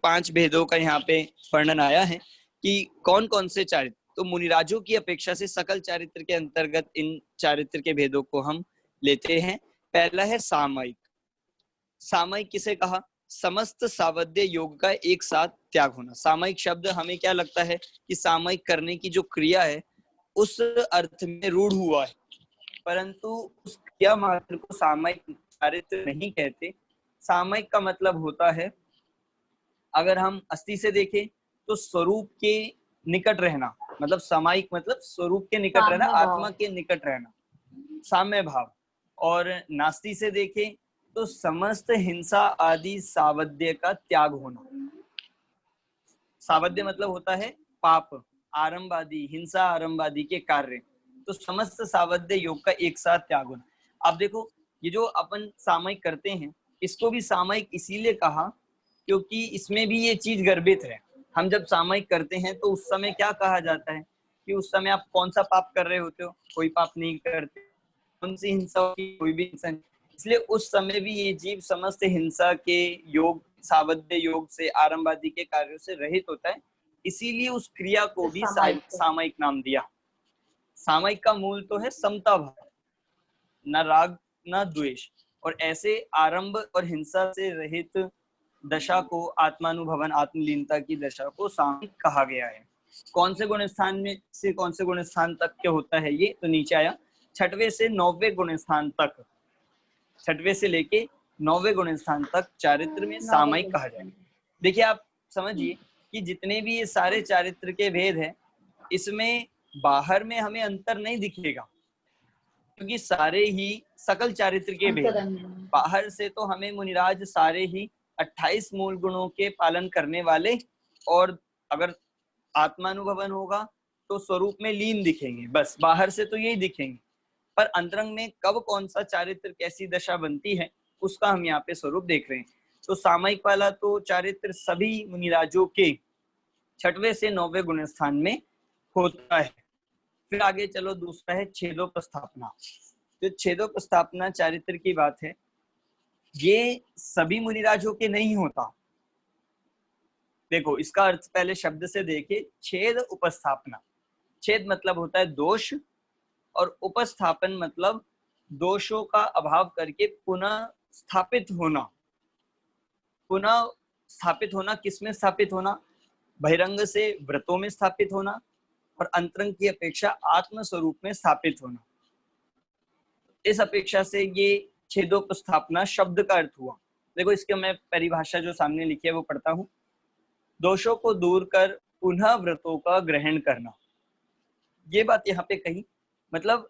5 भेदों का यहाँ पे वर्णन आया है कि कौन कौन से चारित्र, तो मुनिराजों की अपेक्षा से सकल चारित्र के अंतर्गत इन चारित्र के भेदों को हम लेते हैं। पहला है सामयिक। सामयिक किसे कहा? समस्त सावध्य योग का एक साथ त्याग होना। सामयिक शब्द हमें क्या लगता है कि सामयिक करने की जो क्रिया है उस अर्थ में रूढ़ हुआ है, परंतु उस क्रिया मात्र को सामयिक चारित्र नहीं कहते। सामयिक का मतलब होता है, अगर हम अस्थि से देखें तो स्वरूप के निकट रहना, मतलब सामयिक मतलब स्वरूप के निकट रहना, आत्मा के निकट रहना, साम्य भाव। और नास्ति से देखें तो समस्त हिंसा आदि सावध्य का त्याग होना। सावध्य मतलब होता है पाप, आरंभ आदि, हिंसा आरंभ आदि के कार्य, तो समस्त सावध्य योग का एक साथ त्याग होना। अब देखो, ये जो अपन सामयिक करते हैं इसको भी सामयिक इसीलिए कहा क्योंकि इसमें भी ये चीज गर्भित है। हम जब सामयिक करते हैं तो उस समय क्या कहा जाता है कि उस समय आप कौन सा पाप कर रहे होते हो? कोई पाप नहीं करते। कौन सी हिंसा होगी? कोई भी हिंसा नहीं। इसलिए उस समय भी ये जीव समस्त हिंसा के योग, सावध्य योग से, आरंभ आदि के कार्यों से रहित होता है, इसीलिए उस क्रिया को भी सामयिक नाम दिया। सामयिक का मूल तो है समता भाव, न राग न द्वेष, और ऐसे आरंभ और हिंसा से रहित दशा को, आत्मानुभवन आत्मलीनता की दशा को सामयिक कहा गया है। कौन से गुण स्थान में से कौन से गुण स्थान तक क्या होता है ये? तो नीचे आया, 6वें से 9वें गुण स्थान तक, 6वें से लेके 9वें गुण स्थान तक चारित्र में सामयिक कहा जाएगा। देखिए आप समझिए कि जितने भी ये सारे चारित्र के भेद हैं, इसमें बाहर में हमें अंतर नहीं दिखेगा क्योंकि सारे ही सकल चारित्र के भेद। बाहर से तो हमें मुनिराज सारे ही 28 मूल गुणों के पालन करने वाले, और अगर आत्मानुभवन होगा तो स्वरूप में लीन दिखेंगे, बस बाहर से तो यही दिखेंगे। पर अंतरंग में कब कौन सा चारित्र कैसी दशा बनती है उसका हम यहाँ पे स्वरूप देख रहे हैं। तो सामयिक वाला तो चारित्र सभी मुनिराजों के 6वें से 9वें गुण स्थान में होता है। फिर आगे चलो, दूसरा है छेदोपस्थापना। जो छेदोपस्थापना चारित्र की बात है, ये सभी मुनिराजों के नहीं होता। देखो इसका अर्थ पहले शब्द से देखे, छेद उपस्थापना। छेद मतलब होता है दोष, और उपस्थापन मतलब दोषों का अभाव करके पुनः स्थापित होना। पुनः स्थापित होना किसमें स्थापित होना? बहिरंग से व्रतों में स्थापित होना, और अंतरंग की अपेक्षा आत्म स्वरूप में स्थापित होना। इस अपेक्षा से ये छेदोपस्थापना शब्द का अर्थ हुआ। देखो इसके मैं परिभाषा जो सामने लिखी है वो पढ़ता हूँ। दोषों को दूर कर पुनः व्रतों का ग्रहण करना, ये बात यहाँ पे कही। मतलब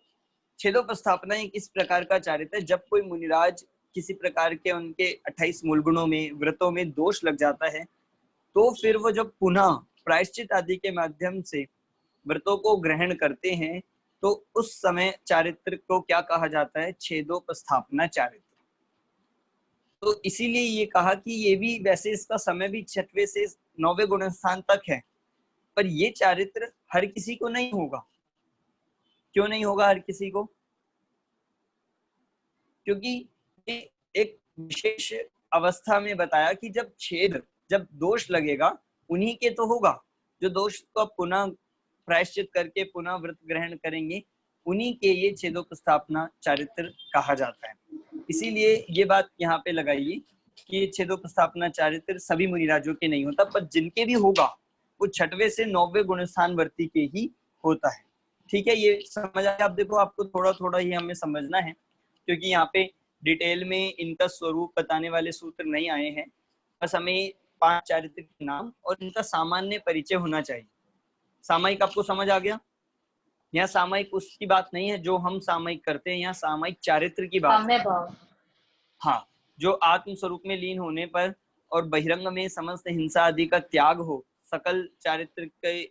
छेदोपस्थापना एक इस प्रकार का चारित्र है, जब कोई मुनिराज किसी प्रकार के उनके 28 मूल गुणों में, व्रतों में दोष लग जाता है, तो फिर वो जब पुनः प्रायश्चित आदि के माध्यम से व्रतों को ग्रहण करते हैं तो उस समय चारित्र को क्या कहा जाता है? छेदोपस्थापना चारित्र। तो इसीलिए ये कहा कि ये भी वैसे इसका समय भी 6वें से 9वें गुण स्थान तक है, पर ये चारित्र हर किसी को नहीं होगा। क्यों नहीं होगा हर किसी को? क्योंकि ये एक विशेष अवस्था में बताया कि जब दोष लगेगा उन्हीं के तो होगा। जो दोष को पुनः प्रायश्चित करके पुनः व्रत ग्रहण करेंगे, उन्हीं के ये छेदोपस्थापना चारित्र कहा जाता है। इसीलिए ये बात यहाँ पे लगाइए कि छेदोपस्थापना चारित्र सभी मुनिराजों के नहीं होता, पर जिनके भी होगा वो 6वें से 9वें गुण स्थान वर्ती के ही होता है। ठीक है, ये समझ आया? आप देखो, आपको थोड़ा थोड़ा ही हमें समझना है क्योंकि यहाँ पे डिटेल में इनका स्वरूप बताने वाले सूत्र नहीं आए हैं। बस हमें 5 चारित्र के नाम और इनका सामान्य परिचय होना चाहिए। सामयिक आपको समझ आ गया? यहाँ सामयिक उसकी बात नहीं है जो हम सामयिक करते हैं, यहाँ सामयिक चारित्र की बात है। हाँ, जो आत्म स्वरूप में लीन होने पर और बहिरंग में समस्त हिंसा आदि का त्याग हो, सकल चारित्र के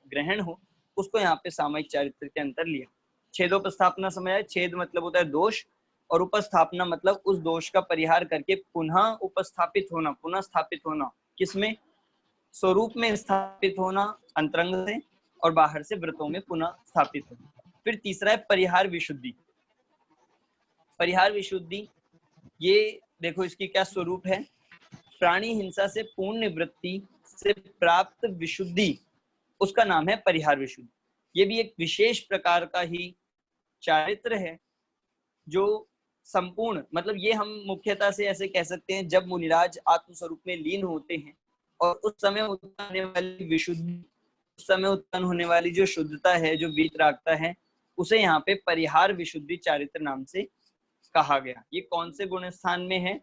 ग्रहण हो, उसको यहाँ पे सामयिक चारित्र के अंतर लिया। छेदोपस्थापना समझ आया? छेद मतलब होता है दोष, और उपस्थापना मतलब उस दोष का परिहार करके पुनः उपस्थापित होना, पुनः स्थापित होना। किसमें? स्वरूप में स्थापित होना अंतरंग से, और बाहर से व्रतों में पुनः स्थापित होना। फिर तीसरा है परिहार विशुद्धि। परिहार विशुद्धि, ये देखो इसकी क्या स्वरूप है। प्राणी हिंसा से पूर्ण निवृत्ति से प्राप्त विशुद्धि, उसका नाम है परिहार विशुद्धि। ये भी एक विशेष प्रकार का ही चारित्र है जो संपूर्ण, मतलब ये हम मुख्यतः से ऐसे कह सकते हैं, जब मुनिराज आत्म स्वरूप में लीन होते हैं और उस समय उत्पन्न होने वाली विशुद्धि, उस समय उत्पन्न होने वाली जो शुद्धता है, जो वीतरागता है, उसे यहाँ पे परिहार विशुद्धि चारित्र नाम से कहा गया। ये कौन से गुण स्थान में है?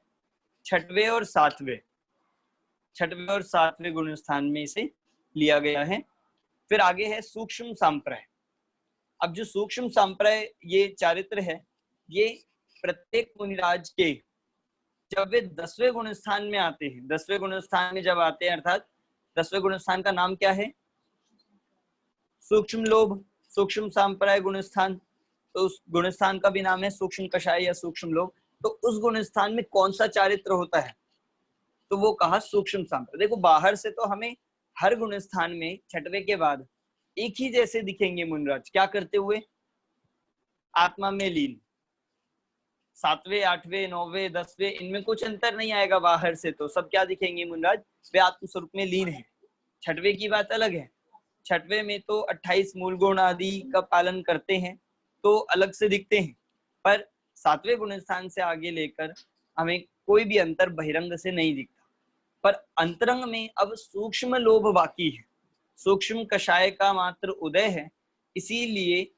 छठवें और सातवें, छठवें और सातवें गुण स्थान में इसे लिया गया है। फिर आगे है सूक्ष्म सांप्रय। अब जो सूक्ष्म सांप्रय ये चारित्र है, ये प्रत्येक मुनिराज के जब वे 10वें गुण स्थान में आते हैं, 10वें गुण स्थान में जब आते हैं, अर्थात 10वें गुण स्थान का नाम क्या है? सूक्ष्म लोभ, सूक्ष्म सांप्रय गुण स्थान। तो उस गुण स्थान का भी नाम है सूक्ष्म कषाय या सूक्ष्म लोभ। तो उस गुण स्थान में कौन सा चारित्र होता है? तो वो कहा सूक्ष्म सांप्रय। देखो बाहर से तो हमें हर गुण स्थान में छठवें के बाद एक ही जैसे दिखेंगे मुनिराज, क्या करते हुए? आत्मा में लीन। 7वें, 8वें, 9वें, 10वें, इनमें कुछ अंतर नहीं आएगा बाहर से, तो सब क्या दिखेंगे मुनिराज? वे आत्म स्वरूप में लीन है। छठवें की बात अलग है, छठवें में तो 28 मूल गुण आदि का पालन करते हैं तो अलग से दिखते हैं, पर 7वें गुण स्थान से आगे लेकर हमें कोई भी अंतर बहिरंग से नहीं दिखता। पर अंतरंग में अब सूक्ष्म लोभ बाकी है, सूक्ष्म कषाय का मात्र उदय है, इसीलिए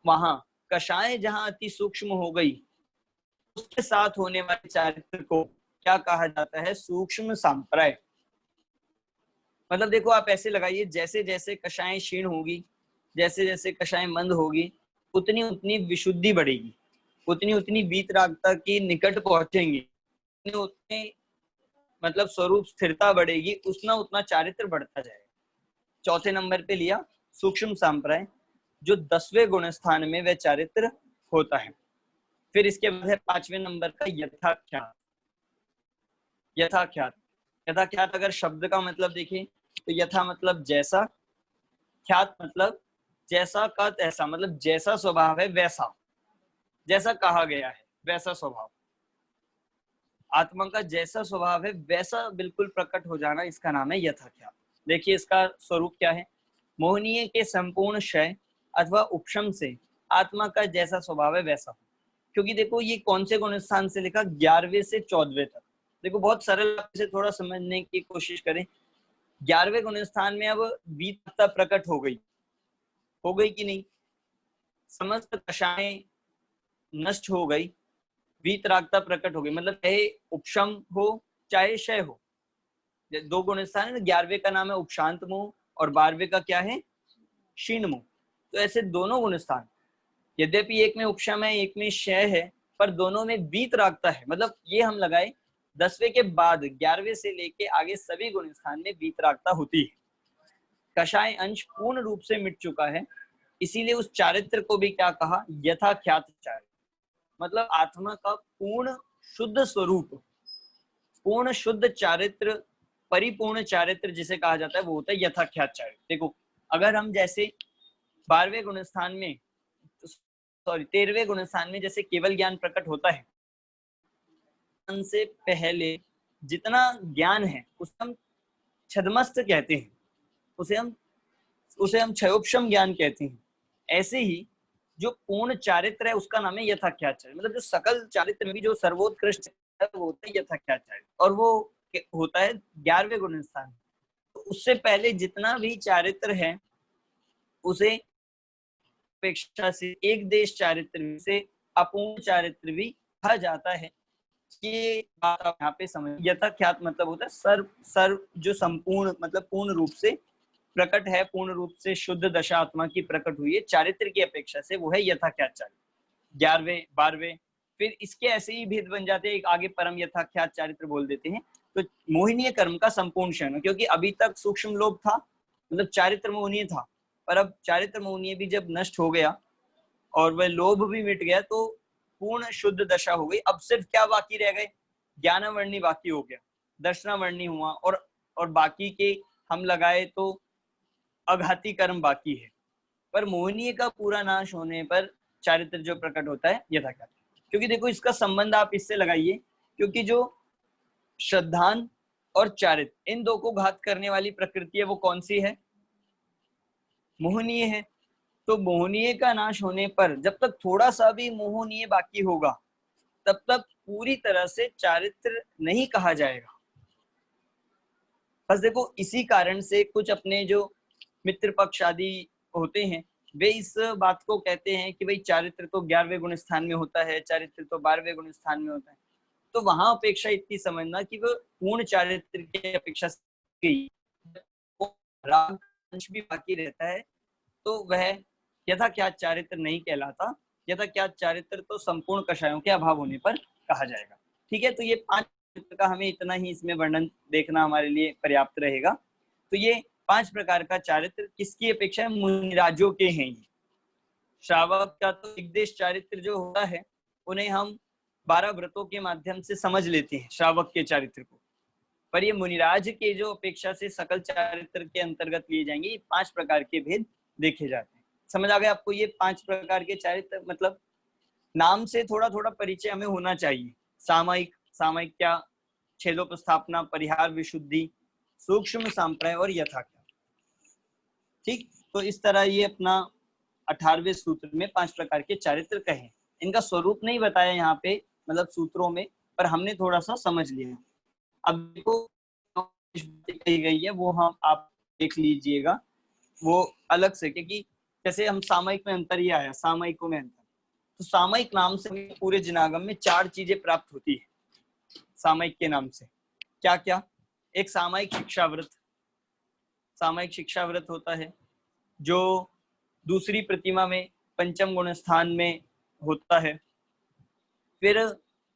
वहां कषाय जहां अति सूक्ष्म हो गई, उसके साथ होने वाले चारित्र को क्या कहा जाता है? सूक्ष्म सांप्रय। मतलब देखो आप ऐसे लगाइए, जैसे जैसे कषाय क्षीण होगी, जैसे जैसे कषाय मंद होगी, उतनी उतनी विशुद्धि बढ़ेगी, उतनी उतनी वीतरागता के निकट पहुंचेंगे, उतने उतने मतलब स्वरूप स्थिरता बढ़ेगी, उतना उतना चारित्र बढ़ता जाएगा। चौथे नंबर पे लिया सूक्ष्म सांप्रय, जो 10वें गुण स्थान में वह चारित्र होता है। फिर इसके बाद है 5वें नंबर का यथाख्यात। यथाख्यात, यथाख्यात अगर शब्द का मतलब देखें तो यथा मतलब जैसा, ख्यात मतलब जैसा का तैसा, मतलब जैसा स्वभाव है वैसा, जैसा कहा गया है वैसा स्वभाव, आत्मा का जैसा स्वभाव है वैसा बिल्कुल प्रकट हो जाना, इसका नाम है यथाख्यात। देखिए इसका स्वरूप क्या है? मोहनीय के संपूर्ण क्षय अथवा उपशम से आत्मा का जैसा स्वभाव है वैसा हो। क्योंकि देखो ये कौन से गुण स्थान से लिखा? 11वें से 14वें तक। देखो बहुत सरल से थोड़ा समझने की कोशिश करें। 11वें गुण स्थान में अब वीतता प्रकट हो गई कि नहीं? समस्त कषाएं नष्ट हो गई, वीतरागता प्रकट हो गई, मतलब चाहे उपशम हो चाहे क्षय हो। दो गुण स्थान है ना, 11वें का नाम है उपशांत मुंह और 12वें का क्या है? क्षीण मुंह। तो ऐसे दोनों गुण स्थान, यद्यपि एक में उपशम है एक में क्षय है, पर दोनों में वीतरागता है। मतलब ये हम लगाए 10वें के बाद 11वें से लेके आगे सभी गुण स्थान में वीतरागता होती है। कषाय अंश पूर्ण रूप से मिट चुका है, इसीलिए उस चारित्र को भी क्या कहा? यथाख्यात चारित्र। मतलब आत्मा का पूर्ण शुद्ध स्वरूप, पूर्ण शुद्ध चारित्र, परिपूर्ण चारित्र जिसे कहा जाता है वो होता है यथाख्यात चारित्र। देखो अगर हम जैसे 12वें गुण स्थान में, सॉरी 13वें गुण स्थान में जैसे केवल ज्ञान प्रकट होता है, से पहले जितना ज्ञान है उसे हम छदमस्त कहते हैं, उसे हम क्षयोपशम ज्ञान कहते हैं। ऐसे ही जो पूर्ण चारित्र है उसका नाम है यथाख्यात चारित्र। मतलब जो सकल चारित्र में भी जो सर्वोत्कृष्ट है वो होता है यथाख्यात चारित्र, और वो होता है 11वें गुण स्थान। तो उससे पहले जितना भी चारित्र है उसे अपेक्षा से एक देश चारित्र से अपूर्ण चारित्र भी कहा जाता है। ये बात आप यहाँ पे समझ। यथाख्यात मतलब होता है सर्व जो संपूर्ण, मतलब पूर्ण रूप से प्रकट है, पूर्ण रूप से शुद्ध दशा आत्मा की प्रकट हुई है चारित्र की अपेक्षा से, वो है यथाख्यात चारित्र। 11वें 12वें, फिर इसके ऐसे ही भेद बन जाते हैं, एक आगे परम यथाख्यात चारित्र बोल देते हैं। तो मोहिनीय कर्म का संपूर्ण क्षण, क्योंकि अभी तक सूक्ष्म लोभ था, मतलब चारित्र मोहनीय था, पर अब चारित्र मोहनीय भी जब नष्ट हो गया और वह लोभ भी मिट गया तो पूर्ण शुद्ध दशा हो गई। अब सिर्फ क्या बाकी रह गए? ज्ञानावर्णी बाकी हो गया, दर्शनावर्णी हुआ, और बाकी के हम लगाए तो अघाती कर्म बाकी है। पर मोहनीय का पूरा नाश होने पर चारित्र जो प्रकट होता है यथाख्यात। क्योंकि देखो इसका संबंध आप इससे लगाइए, क्योंकि जो श्रद्धान और चारित्र, इन दो को घात करने वाली प्रकृति है वो कौन सी है? मोहनीय है। तो मोहनीय का नाश होने पर जब तक थोड़ा सा भी मोहनीय बाकी होगा तब तक पूरी तरह से चारित्र नहीं कहा जाएगा। बस देखो इसी कारण से कुछ अपने जो मित्र पक्ष आदि होते हैं वे इस बात को कहते हैं कि भाई चारित्र तो 11वें गुण स्थान में होता है, चारित्र तो 12वें गुण स्थान में होता है। तो वहां अपेक्षा इतनी समझना कि वो पूर्ण चारित्र की अपेक्षा राग अंश भी बाकी रहता है तो वह यथा क्या चारित्र नहीं कहलाता। यथा क्या चारित्र तो संपूर्ण कषायों के अभाव होने पर कहा जाएगा। ठीक है, तो ये 5 चारित्र का हमें इतना ही इसमें वर्णन देखना हमारे लिए पर्याप्त रहेगा। तो ये 5 प्रकार का चारित्र किसकी अपेक्षा? मुनिराजों के हैं। ये श्रावक का तो दिग्देश चारित्र जो होता है उन्हें हम 12 व्रतों के माध्यम से समझ लेते हैं श्रावक के चारित्र को, पर ये मुनिराज के जो अपेक्षा से सकल चारित्र के अंतर्गत लिए जाएंगे। ये 5 प्रकार के भेद देखे जाते हैं। समझ आ गया आपको? ये 5 प्रकार के चारित्र मतलब नाम से थोड़ा थोड़ा परिचय हमें होना चाहिए। सामयिक, सामयिक क्या, छेदोपस्थापना, परिहार, विशुद्धि, सूक्ष्म, सांप्रदाय और यथा क्या। ठीक, तो इस तरह ये अपना 18वें सूत्र में 5 प्रकार के चारित्र कहे। इनका स्वरूप नहीं बताया यहाँ पे मतलब सूत्रों में, पर हमने थोड़ा सा समझ लिया। अब देखो कही गई है वो हम आप देख लीजिएगा वो अलग से, क्योंकि जैसे हम सामयिक में अंतर ही आया, सामयिकों में अंतर, तो सामयिक नाम से पूरे जिनागम में 4 चीजें प्राप्त होती है सामयिक के नाम से। क्या क्या? एक सामयिक शिक्षाव्रत, सामयिक शिक्षाव्रत होता है जो दूसरी प्रतिमा में पंचम गुण स्थान में होता है। फिर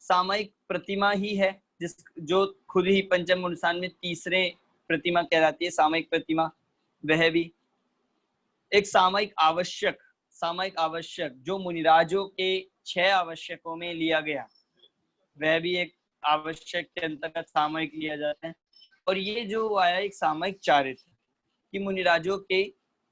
सामयिक प्रतिमा ही है जिस जो खुद ही पंचम गुण स्थान में तीसरे प्रतिमा कहलाती है सामयिक प्रतिमा, वह भी। एक सामयिक आवश्यक, सामयिक आवश्यक जो मुनिराजों के 6 आवश्यकों में लिया गया, वह भी एक आवश्यक के अंतर्गत सामयिक लिया जाता है। और ये जो आया एक सामयिक चारित्र कि मुनिराजों के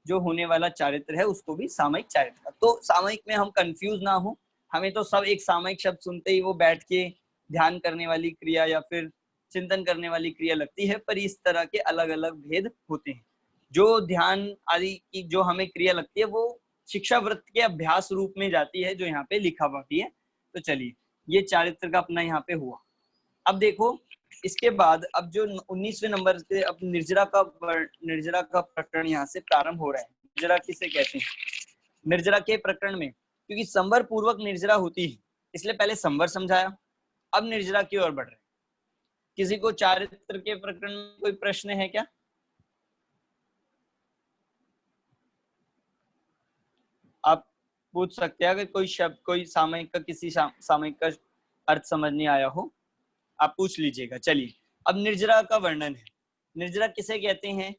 जो होने वाला चारित्र है उसको भी सामयिक चारित्र। तो सामयिक में हम कंफ्यूज ना हो, हमें तो सब एक सामयिक शब्द सुनते ही वो बैठ के ध्यान करने वाली क्रिया या फिर चिंतन करने वाली क्रिया लगती है, पर इस तरह के अलग अलग भेद होते हैं। जो ध्यान आदि की जो हमें क्रिया लगती है वो शिक्षा व्रत के अभ्यास रूप में जाती है जो यहाँ पे लिखा हुआ भी है। तो चलिए ये चारित्र का अपना यहाँ पे हुआ। अब देखो इसके बाद अब जो 19वें नंबर से अब निर्जरा का प्रकरण यहाँ से प्रारंभ हो रहा है। निर्जरा किसे कहते हैं? निर्जरा के प्रकरण में क्योंकि संवर पूर्वक निर्जरा होती है इसलिए पहले संवर समझाया, अब निर्जरा की ओर बढ़ रहे हैं। किसी को चारित्र के प्रकरण में कोई प्रश्न है क्या? आप पूछ सकते हैं अगर कोई शब्द कोई सामयिक का किसी सामयिक का अर्थ समझ नहीं आया हो आप पूछ लीजिएगा। चलिए अब निर्जरा का वर्णन है। निर्जरा किसे कहते हैं?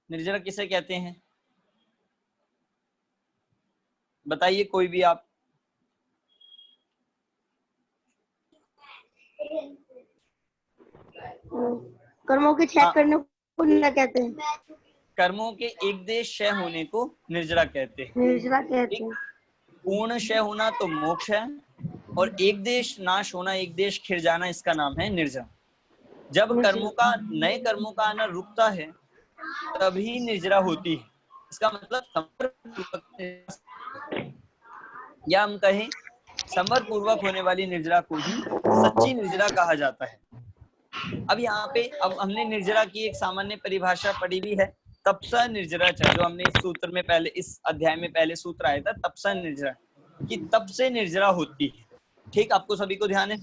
निर्जरा किसे कहते हैं बताइए कोई भी आप। कर्मों के क्षय करने को निर्जरा कहते हैं। कर्मों के एक देश क्षय होने को निर्जरा कहते हैं। निर्जरा कहते हैं। पूर्ण क्षय होना तो मोक्ष है और एक देश नाश होना, एक देश खिर जाना, इसका नाम है निर्जरा। जब कर्मों का नए कर्मों का आना रुकता है तभी निर्जरा होती है। इसका मतलब या हम कहें संवर पूर्वक होने वाली निर्जरा को ही सच्ची निर्जरा कहा जाता है। अब यहाँ पे अब हमने निर्जरा की एक सामान्य परिभाषा पढ़ी ली है, तपसा निर्जरा, जो हमने इस सूत्र में पहले इस अध्याय में पहले सूत्र आया था तपसा निर्जरा कि तप से निर्जरा होती है। ठीक, आपको सभी को ध्यान है?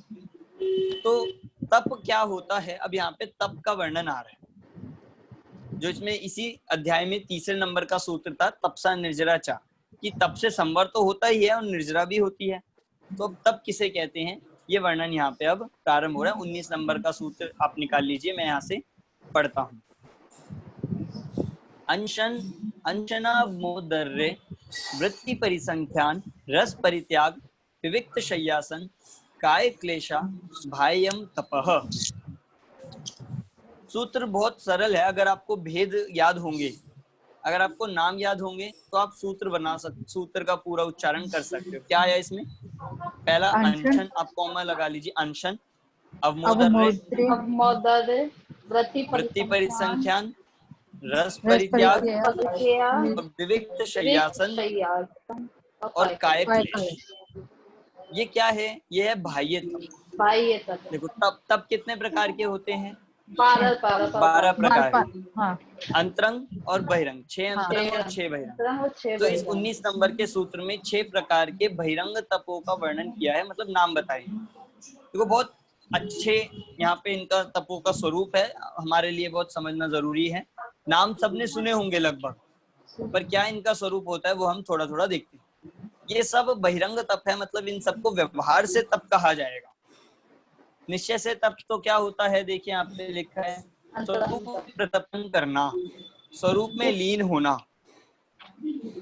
तो तप क्या होता है? अब यहाँ पे तप का वर्णन आ रहा है जो इसमें इसी अध्याय में तीसरे नंबर का सूत्र था तपसा निर्जरा चा कि तप से संवर तो होता ही है और निर्जरा भी होती है। तो तप किसे कहते हैं ये वर्णन यहाँ पे अब प्रारंभ हो रहा है। 19 नंबर का सूत्र आप निकाल लीजिए, मैं यहाँ से पढ़ता हूँ। अंशन अंशना मोदर्रे वृत्ति परिसंख्यान रस परित्याग विविक्त शय्यासन काय क्लेशा भायम तपह। सूत्र बहुत सरल है। अगर आपको भेद याद होंगे, अगर आपको नाम याद होंगे तो आप सूत्र बना सकते, सूत्र का पूरा उच्चारण कर सकते हो। क्या आया इसमें? पहला अनशन, आप कॉमा लगा लीजिए, अनशन। अवमोदर्रे, अवमोदर्रे, वृत्ति वृत्ति परिसंख्यान, रस रस परित्याग, परित्याग, और विविक्त शय्यासन और काय क्लेश। ये क्या है? ये है बाह्य तप। बाह्य तप। देखो तप तप कितने प्रकार के होते हैं? 12 प्रकार। हाँ, अंतरंग और बहिरंग, 6 अंतरंग और 6 बहिरंग। तो इस 19 नंबर के सूत्र में 6 प्रकार के बहिरंग तपों का वर्णन किया है, मतलब नाम बताए। देखो बहुत अच्छे यहाँ पे इनका तपों का स्वरूप है, हमारे लिए बहुत समझना जरूरी है। नाम सबने सुने होंगे लगभग, पर क्या इनका स्वरूप होता है वो हम थोड़ा थोड़ा देखते हैं। ये सब बहिरंग तप है, मतलब इन सबको व्यवहार से तप कहा जाएगा। निश्चय से तप तो क्या होता है? देखिए यहाँ पे लिखा है, स्वरूप प्रतपन करना, स्वरूप में लीन होना,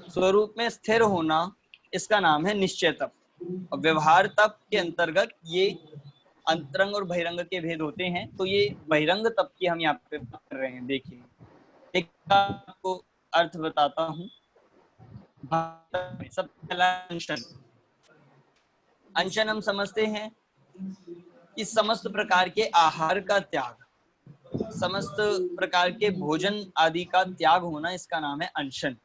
स्वरूप में स्थिर होना, इसका नाम है निश्चय तप। और व्यवहार तप के अंतर्गत ये अंतरंग और बहिरंग के भेद होते हैं। तो ये बहिरंग तप की हम यहाँ पे बात कर रहे हैं। देखिए एक आपको अर्थ बताता हूँ। सब पहला अनशन। अनशन हम समझते हैं कि समस्त प्रकार के आहार का त्याग, समस्त प्रकार के भोजन आदि का त्याग होना, इसका नाम है अनशन,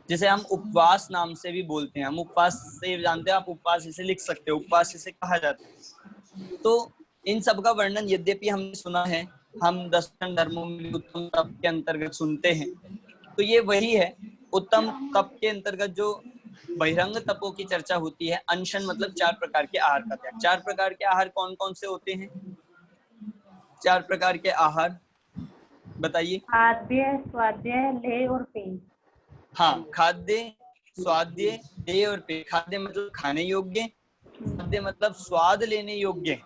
जिसे हम उपवास नाम से भी बोलते हैं। हम उपवास से जानते हैं, आप उपवास इसे लिख सकते हो, उपवास इसे कहा जाता है। तो इन सब का वर्णन यद्यपि हमने सुना है, हम दर्शन धर्मों में उत्तम तप के अंतर्गत सुनते हैं, तो ये वही है। उत्तम तप के अंतर्गत जो बहिरंग तपों की चर्चा होती है, अनशन मतलब 4 प्रकार के आहार का त्याग। 4 प्रकार के आहार कौन कौन से होते हैं? 4 प्रकार के आहार बताइए। खाद्य, स्वाद्य, लेह और पेय। हाँ, खाद्य, स्वाद्य, पेय और पेय। खाद्य मतलब खाने योग्य, स्वाद्य मतलब स्वाद लेने योग्य।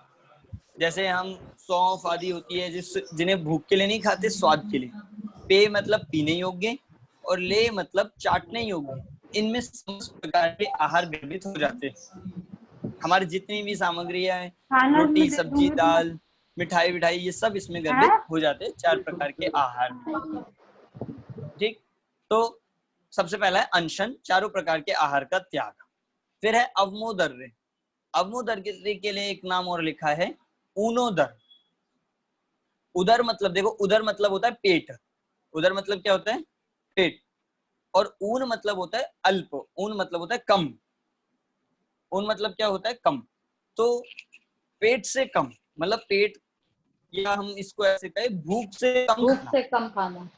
जैसे हम सौंफ आदि होती है जिन्हें भूख के लिए नहीं खाते, स्वाद के लिए। पेय मतलब पीने योग्य, और ले मतलब चाटने योग्य। इनमें समस्त प्रकार के आहार निर्मित हो जाते हैं। हमारी जितनी भी सामग्रियां हैं, रोटी, सब्जी, दाल, मिठाई विठाई, ये सब इसमें गर्भित हो जाते हैं 4 प्रकार के आहार में। ठीक, तो सबसे पहला है अनशन, 4 प्रकार के आहार का त्याग। फिर है अवमोदर्य। अवमोदर्य के लिए एक नाम और लिखा है, ऊनोदर। उदर मतलब देखो, उदर मतलब होता है पेट। उदर मतलब क्या होता है? पेट। और ऊन मतलब होता है अल्प। ऊन मतलब होता है कम। ऊन मतलब क्या होता है? कम। तो पेट से कम मतलब पेट, या हम इसको ऐसे कहें, भूख से कम खाना,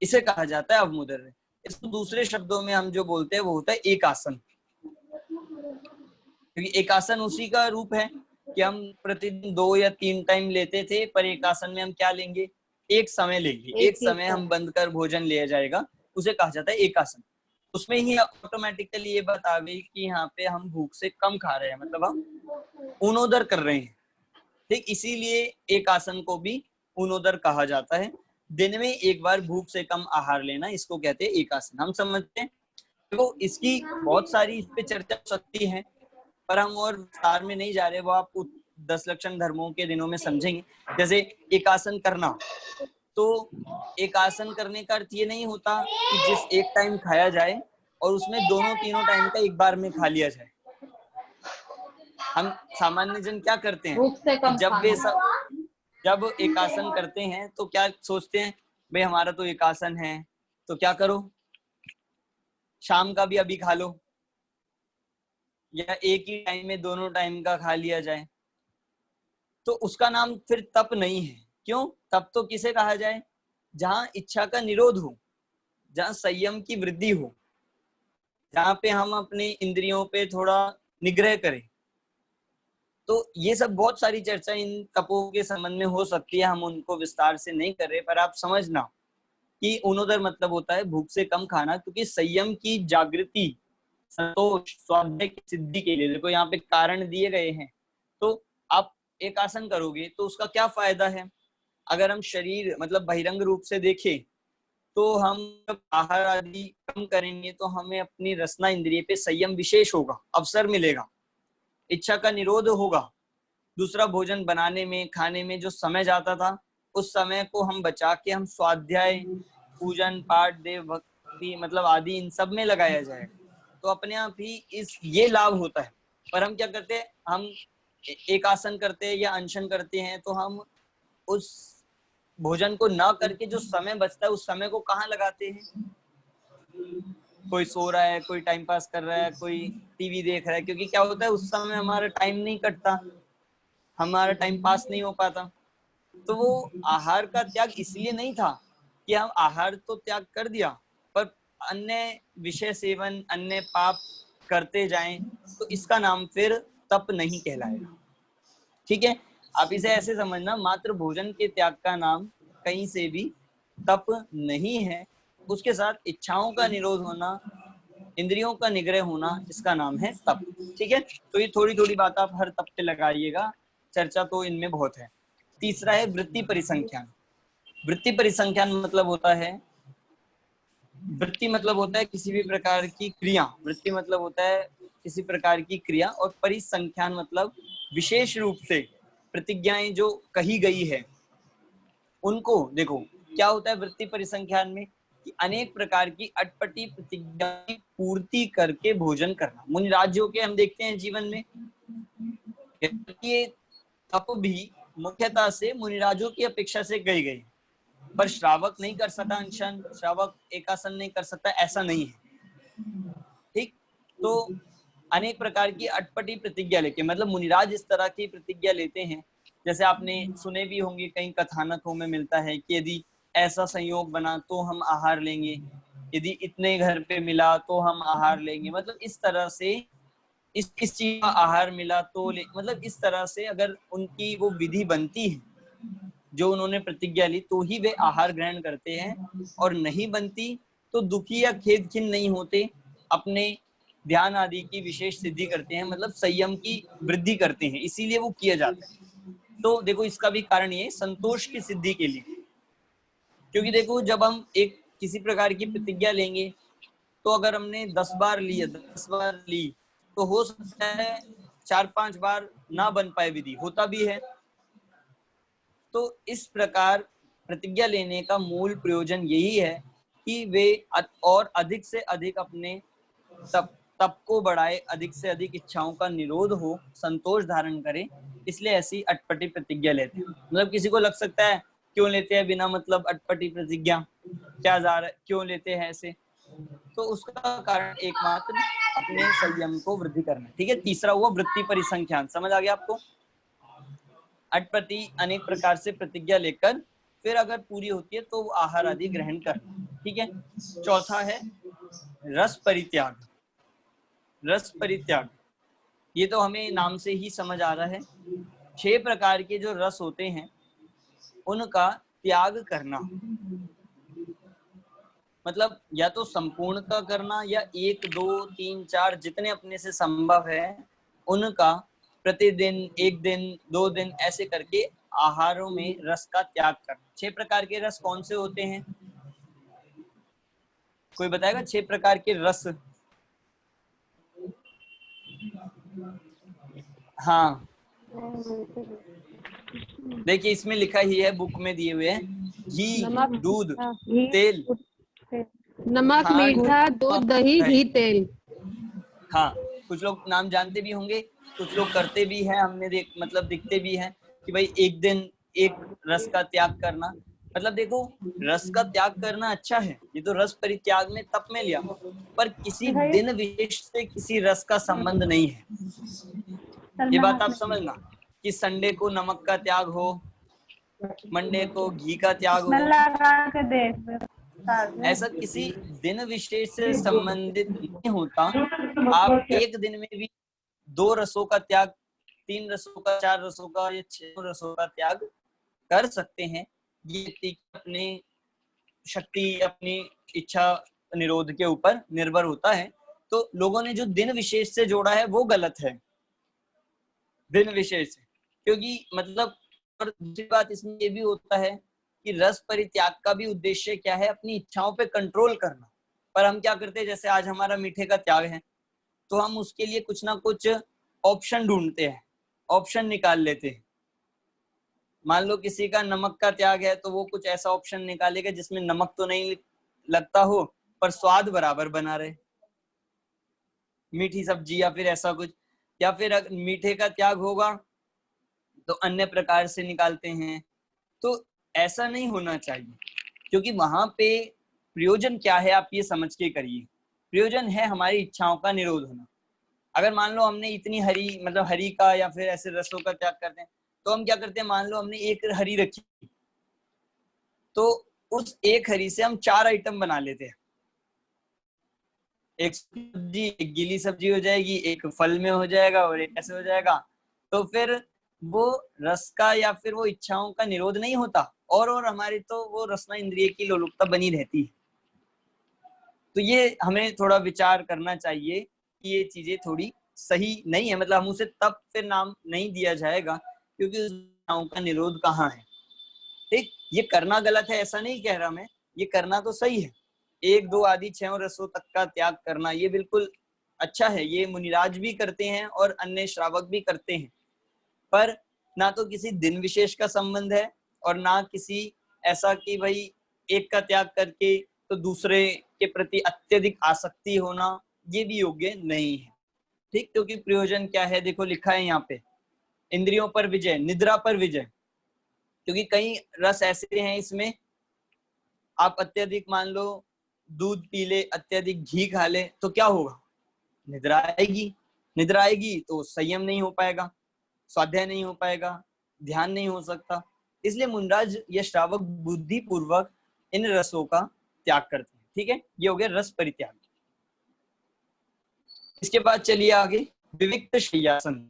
इसे कहा जाता है अवमोदर्य। इसको दूसरे शब्दों में हम जो बोलते हैं वो होता है एक आसन। क्योंकि एक आसन उसी का रूप है कि हम प्रतिदिन 2 या 3 टाइम लेते थे, पर एक आसन में हम क्या लेंगे? एक समय लेंगे। एक समय हम बंद कर भोजन लिया जाएगा, उसे कहा जाता है एक आसन। उसमें ही ऑटोमेटिकली ये बात आ गई कि यहाँ पे हम भूख से कम खा रहे हैं, मतलब हम ऊनोदर कर रहे हैं। ठीक, इसीलिए एक आसन को भी ऊनोदर कहा जाता है। दिन में एक बार भूख से कम आहार लेना, इसको कहते हैं एक आसन। हम समझते हैं, तो इसकी बहुत सारी इस पे चर्चा हो सकती है, पर हम और विस्तार में नहीं जा रहे, वो आप 10 लक्षण धर्मों के दिनों में समझेंगे। जैसे एक आसन करना, तो एक आसन करने का अर्थ ये नहीं होता कि जिस एक टाइम खाया जाए और उसमें दोनों तीनों टाइम का एक बार में खा लिया जाए। हम सामान्य जन क्या करते हैं कि जब एक आसन करते हैं तो क्या सोचते हैं, भाई हमारा तो एक आसन है, तो क्या करो, शाम का भी अभी खा लो, या एक ही टाइम में दोनों टाइम का खा लिया जाए। तो उसका नाम फिर तप नहीं है। क्यों? तप तो किसे कहा जाए? जहां इच्छा का निरोध हो, जहां संयम की वृद्धि हो, जहां पे हम अपने इंद्रियों पे थोड़ा निग्रह करें। तो ये सब बहुत सारी चर्चा इन तपों के संबंध में हो सकती है, हम उनको विस्तार से नहीं कर रहे, पर आप समझना कि ऊनोदर मतलब होता है भूख से कम खाना, क्योंकि संयम की जागृति, संतोष, स्वाध्याय की सिद्धि के लिए देखो यहाँ पे कारण दिए गए हैं। तो आप एक आसन करोगे तो उसका क्या फायदा है? अगर हम शरीर मतलब बहिरंग रूप से देखें, तो हम जब आहार आदि कम करेंगे तो हमें अपनी रसना इंद्रिय पे संयम विशेष होगा, अवसर मिलेगा, इच्छा का निरोध होगा। दूसरा, भोजन बनाने में, खाने में जो समय जाता था, उस समय को हम बचा के हम स्वाध्याय, पूजन पाठ, देव भक्ति मतलब आदि इन सब में लगाया जाएगा, तो अपने आप ही ये लाभ होता है। पर हम क्या करते हैं, हम एक आसन करते हैं या अनशन करते हैं तो हम उस भोजन को ना करके जो समय बचता है उस समय को कहाँ लगाते हैं? कोई सो रहा है, कोई टाइम पास कर रहा है, कोई टीवी देख रहा है, क्योंकि क्या होता है उस समय हमारा टाइम नहीं कटता, हमारा टाइम पास नहीं हो पाता। तो वो आहार का त्याग इसलिए नहीं था कि हम आहार तो त्याग कर दिया, पर अन्य विषय सेवन, अन्य पाप करते जाएं तो इसका नाम फिर तप नहीं कहलाएगा। ठीक है, आप इसे ऐसे समझना, मात्र भोजन के त्याग का नाम कहीं से भी तप नहीं है। उसके साथ इच्छाओं का निरोध होना, इंद्रियों का निग्रह होना, इसका नाम है तप। ठीक है, तो ये थोड़ी थोड़ी बात आप हर तप पे लगाइएगा, चर्चा तो इनमें बहुत है। तीसरा है वृत्ति परिसंख्यान। वृत्ति परिसंख्यान मतलब होता है, वृत्ति मतलब होता है किसी भी प्रकार की क्रिया, वृत्ति मतलब होता है किसी प्रकार की क्रिया, और परिसंख्यान मतलब विशेष रूप से प्रतिज्ञाएं जो कही गई है उनको। देखो क्या होता है वृत्ति परिसंख्यान में कि अनेक प्रकार की अटपटी प्रतिज्ञाएं पूर्ति करके भोजन करना। मुनि राज्यों के हम देखते हैं जीवन में ये तप भी मुख्यतः से मुनिराजों की अपेक्षा से गई गई, पर श्रावक नहीं कर सकता अनशन, श्रावक एकासन नहीं कर सकता, ऐसा नहीं है। ठीक, तो अनेक प्रकार की अटपटी प्रतिज्ञा लेके, मतलब मुनिराज इस तरह की प्रतिज्ञा लेते हैं, जैसे आपने सुने भी होंगे कई कथानकों में मिलता है कि यदि ऐसा संयोग बना तो हम आहार लेंगे, यदि इतने घर पे मिला तो हम आहार लेंगे, मतलब इस तरह से इस चीज का आहार मिला तो मतलब इस तरह से अगर उनकी वो विधि बनती है जो उन्होंने प्रतिज्ञा ली तो ही वे आहार ग्रहण करते हैं, और नहीं बनती तो दुखी या खेद खिन्न नहीं होते, अपने ध्यान आदि की विशेष सिद्धि करते हैं, मतलब संयम की वृद्धि करते हैं, इसीलिए वो किया जाता है। तो देखो इसका भी कारण ये संतोष की सिद्धि के लिए, क्योंकि देखो जब हम एक किसी प्रकार की प्रतिज्ञा लेंगे तो अगर हमने 10 बार ली, 10 बार ली तो हो सकता है 4-5 बार ना बन पाए विधि, होता भी है। तो इस प्रकार प्रतिज्ञा लेने का मूल प्रयोजन यही है कि वे और अधिक से अधिक अपने तप को बढ़ाए, अधिक से अधिक इच्छाओं का निरोध हो, संतोष धारण करें, इसलिए ऐसी अटपटी प्रतिज्ञा लेते हैं। मतलब किसी को लग सकता है क्यों लेते हैं बिना मतलब अटपटी प्रतिज्ञा, क्या जा रहा है, क्यों लेते हैं ऐसे, तो उसका कारण एकमात्र अपने संयम को वृद्धि करना। ठीक है, तीसरा हुआ वृत्ति परिसंख्यान, समझ आ गया आपको? अटपटी अनेक प्रकार से प्रतिज्ञा लेकर फिर अगर पूरी होती है तो आहार आदि ग्रहण करना। ठीक है, चौथा है रस परित्याग। रस परित्याग ये तो हमें नाम से ही समझ आ रहा है, 6 प्रकार के जो रस होते हैं उनका त्याग करना, मतलब या तो संपूर्ण का करना या 1, 2, 3, 4 जितने अपने से संभव है उनका प्रतिदिन, 1 दिन, 2 दिन ऐसे करके आहारों में रस का त्याग करना। 6 प्रकार के रस कौन से होते हैं, कोई बताएगा? 6 प्रकार के रस। हाँ देखिए इसमें लिखा ही है, बुक में दिए हुए हैं, घी, दूध, तेल, नमक, मीठा, दूध, दही, घी, तेल। हाँ, कुछ लोग नाम जानते भी होंगे, कुछ लोग करते भी हैं, हमने दिखते भी हैं कि भाई एक दिन एक रस का त्याग करना। मतलब देखो रस का त्याग करना अच्छा है, ये तो रस परित्याग में तप में लिया, पर किसी दिन विशेष से किसी रस का संबंध नहीं है। ये बात आप समझना कि संडे को नमक का त्याग हो, मंडे को घी का त्याग हो, ऐसा किसी दिन विशेष से संबंधित नहीं होता। आप एक दिन में भी 2 रसों का त्याग, 3 रसों का, 4 रसों का या 6 रसों का त्याग कर सकते हैं। ये व्यक्ति अपनी शक्ति, अपनी इच्छा निरोध के ऊपर निर्भर होता है। तो लोगों ने जो दिन विशेष से जोड़ा है वो गलत है, दिन विशेष से, क्योंकि मतलब और दूसरी बात इसमें ये भी होता है कि रस परित्याग का भी उद्देश्य क्या है, अपनी इच्छाओं पे कंट्रोल करना। पर हम क्या करते हैं, जैसे आज हमारा मीठे का त्याग है तो हम उसके लिए कुछ ना कुछ ऑप्शन ढूंढते हैं, ऑप्शन निकाल लेते हैं। मान लो किसी का नमक का त्याग है तो वो कुछ ऐसा ऑप्शन निकालेगा जिसमें नमक तो नहीं लगता हो पर स्वाद बराबर बना रहे, मीठी सब्जी या फिर ऐसा कुछ। या फिर मीठे का त्याग होगा तो अन्य प्रकार से निकालते हैं। तो ऐसा नहीं होना चाहिए, क्योंकि वहां पे प्रयोजन क्या है आप ये समझ के करिए। प्रयोजन है हमारी इच्छाओं का निरोध होना। अगर मान लो हमने इतनी हरी मतलब हरी का या फिर ऐसे रसों का त्याग करते हैं, तो हम क्या करते हैं, मान लो हमने एक हरी रखी, तो उस एक हरी से हम 4 आइटम बना लेते हैं। एक सब्जी, एक गीली सब्जी हो जाएगी, एक फल में हो जाएगा और एक ऐसे हो जाएगा। तो फिर वो रस का या फिर वो इच्छाओं का निरोध नहीं होता, और हमारी तो वो रसना इंद्रिय की लोलुपता बनी रहती है। तो ये हमें थोड़ा विचार करना चाहिए कि ये चीजें थोड़ी सही नहीं है। मतलब हम उसे तब फिर नाम नहीं दिया जाएगा, क्योंकि उस इच्छाओं का निरोध कहाँ है। ठीक, ये करना गलत है ऐसा नहीं कह रहा मैं, ये करना तो सही है। 1, 2 आदि 6 रसों तक का त्याग करना ये बिल्कुल अच्छा है, ये मुनिराज भी करते हैं और अन्य श्रावक भी करते हैं। पर ना तो किसी दिन विशेष का संबंध है, और ना किसी ऐसा कि भाई एक का त्याग करके तो दूसरे के प्रति अत्यधिक आसक्ति होना, ये भी योग्य नहीं है। ठीक, क्योंकि प्रयोजन क्या है, देखो लिखा है यहाँ पे, इंद्रियों पर विजय, निद्रा पर विजय। क्योंकि कई रस ऐसे हैं इसमें, आप अत्यधिक मान लो दूध पी ले, अत्यधिक घी खा ले, तो क्या होगा, निद्रा आएगी। निद्रा आएगी तो संयम नहीं हो पाएगा, स्वाध्याय नहीं हो पाएगा, ध्यान नहीं हो सकता। इसलिए मुनिराज या श्रावक बुद्धि पूर्वक इन रसों का त्याग करते हैं। ठीक है, ये हो गया रस परित्याग। इसके बाद चलिए आगे, विविक्त शय्यासन।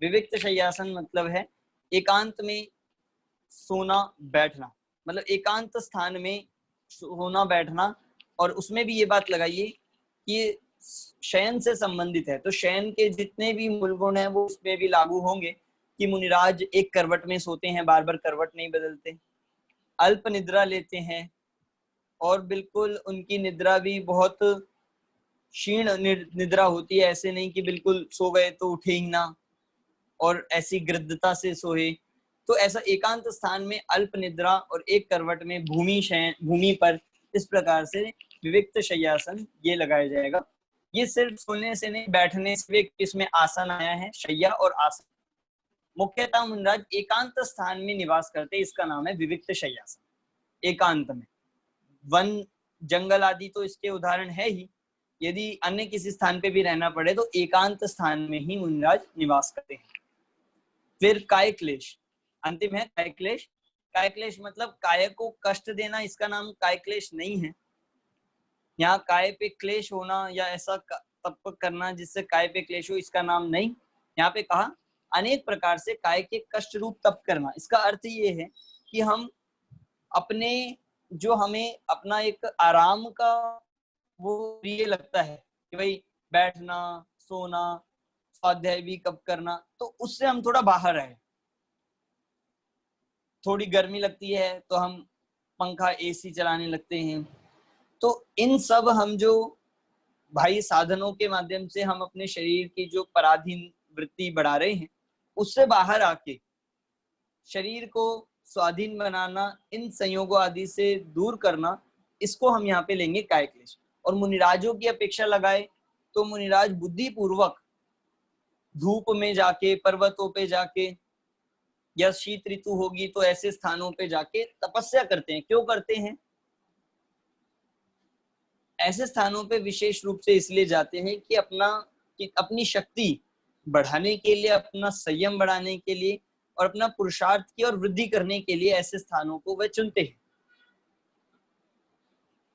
विविक्त शय्यासन मतलब है एकांत में सोना बैठना, मतलब एकांत स्थान में सोना बैठना। और उसमें भी ये बात लगाइए कि शयन से संबंधित है, तो शयन के जितने भी मूल गुण हैं वो उसमें भी लागू होंगे कि मुनिराज एक करवट में सोते हैं, बार बार करवट नहीं बदलते, अल्प निद्रा लेते हैं, और बिल्कुल उनकी निद्रा भी बहुत क्षीण निद्रा होती है। ऐसे नहीं कि बिल्कुल सो गए तो उठे ही ना, और ऐसी गृद्धता से सोए। तो ऐसा एकांत स्थान में अल्प निद्रा और एक करवट में भूमि पर, इस प्रकार से विविक्त शय्यासन ये लगाया जाएगा। ये सिर्फ सोने से नहीं, बैठने से भी इसमें आसन आया है, शय्या और आसन। मुख्यतः मुनिराज एकांत स्थान में निवास करते, इसका नाम है विविक्त शय्यासन। एकांत में, वन जंगल आदि तो इसके उदाहरण है ही, यदि अन्य किसी स्थान पे भी रहना पड़े तो एकांत स्थान में ही मुनिराज निवास करते हैं। फिर काय क्लेश, अंतिम है काय क्लेश। काय क्लेश मतलब काय को कष्ट देना, इसका नाम काय क्लेश नहीं है। यहाँ काय पे क्लेश होना या ऐसा तप करना जिससे काय पे क्लेश हो, इसका नाम नहीं। यहाँ पे कहा अनेक प्रकार से काय के कष्ट रूप तप करना। इसका अर्थ ये है कि हम अपने, जो हमें अपना एक आराम का वो प्रिय लगता है कि भाई बैठना, सोना, स्वाध्याय भी कब करना, तो उससे हम थोड़ा बाहर आए। थोड़ी गर्मी लगती है तो हम पंखा एसी चलाने लगते हैं। तो इन सब हम जो भाई साधनों के माध्यम से हम अपने शरीर की जो पराधीन वृत्ति बढ़ा रहे हैं, उससे बाहर आके शरीर को स्वाधीन बनाना, इन संयोगों आदि से दूर करना, इसको हम यहाँ पे लेंगे काय क्लेश। और मुनिराजों की अपेक्षा लगाए तो मुनिराज बुद्धि पूर्वक धूप में जाके, पर्वतों पे जाके, या शीत ऋतु होगी तो ऐसे स्थानों पे जाके तपस्या करते हैं। क्यों करते हैं? ऐसे स्थानों पे विशेष रूप से इसलिए जाते हैं कि अपनी शक्ति बढ़ाने के लिए, अपना संयम बढ़ाने के लिए और अपना पुरुषार्थ की और वृद्धि करने के लिए ऐसे स्थानों को वे चुनते हैं।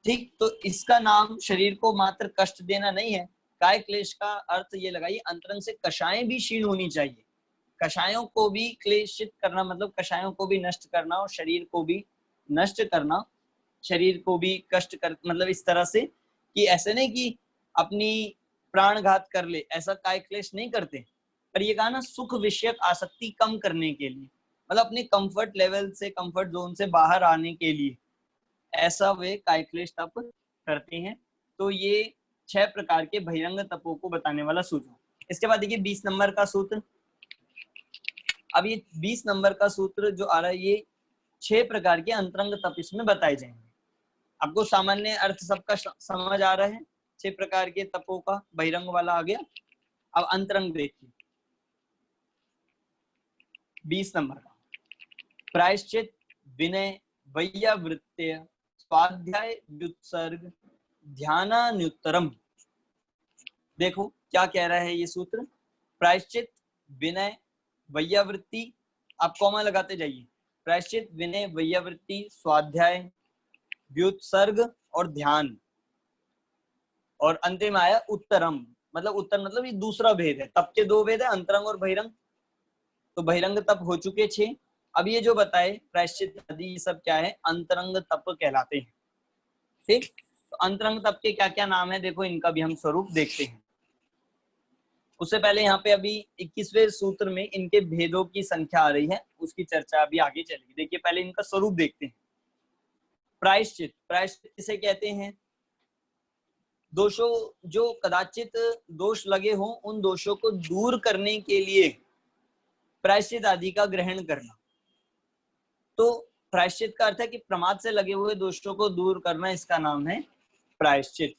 ठीक, तो इसका नाम शरीर को मात्र कष्ट देना नहीं है। काय क्लेश का अर्थ ये लगाइए, अंतरंग से कषायें भी क्षीण होनी चाहिए। कषायों को भी क्लेशित करना मतलब कषायों को भी नष्ट करना और शरीर को भी नष्ट करना, शरीर को भी कष्ट कर, मतलब इस तरह से कि ऐसे नहीं कि अपनी प्राणघात कर ले, ऐसा काय क्लेश नहीं करते। पर ये कहा ना, सुख विषयक आसक्ति कम करने के लिए, मतलब अपने कंफर्ट लेवल से, कंफर्ट जोन से बाहर आने के लिए ऐसा वे काय क्लेश तप करते हैं। तो ये 6 प्रकार के बहिरंग तपों को बताने वाला सूत्र। इसके बाद देखिए 20 नंबर का सूत्र। अब ये 20 नंबर का सूत्र जो आ रहा है, ये 6 प्रकार के अंतरंग तप इसमें बताए जाएंगे। आपको सामान्य अर्थ सबका समझ आ रहा है? 6 प्रकार के तपों का बहिरंग वाला आ गया। अब अंतरंग देखिए। 20 नंबर का, प्रायश्चित, विनय, वैयावृत्य, स्वाध्याय, व्युत्सर्ग, ध्यानानुत्तरम। देखो क्या कह रहा है ये सूत्र, प्रायश्चित, विनय, वैयावृत्ति, आप कॉमा लगाते जाइए, प्रायश्चित, विनय, वैयावृत्ति, स्वाध्याय, व्युत्सर्ग और ध्यान, और अंतिम आया उत्तरम, मतलब उत्तर मतलब ये दूसरा भेद है। तप के 2 भेद है, अंतरंग और बहिरंग। तो बहिरंग तप हो चुके 6। अब ये जो बताए प्रायश्चित आदि ये सब क्या है, अंतरंग तप कहलाते हैं। ठीक, तो अंतरंग तप के क्या क्या नाम है, देखो इनका भी हम स्वरूप देखते हैं। उससे पहले यहाँ पे अभी 21वें सूत्र में इनके भेदों की संख्या आ रही है, उसकी चर्चा अभी आगे चलेगी। देखिए पहले इनका स्वरूप देखते हैं। प्रायश्चित, प्रायश्चित किसे कहते हैं, दोषों जो कदाचित दोष लगे हों उन दोषों को दूर करने के लिए प्रायश्चित आदि का ग्रहण करना। तो प्रायश्चित का अर्थ है कि प्रमाद से लगे हुए दोषों को दूर करना, इसका नाम है प्रायश्चित।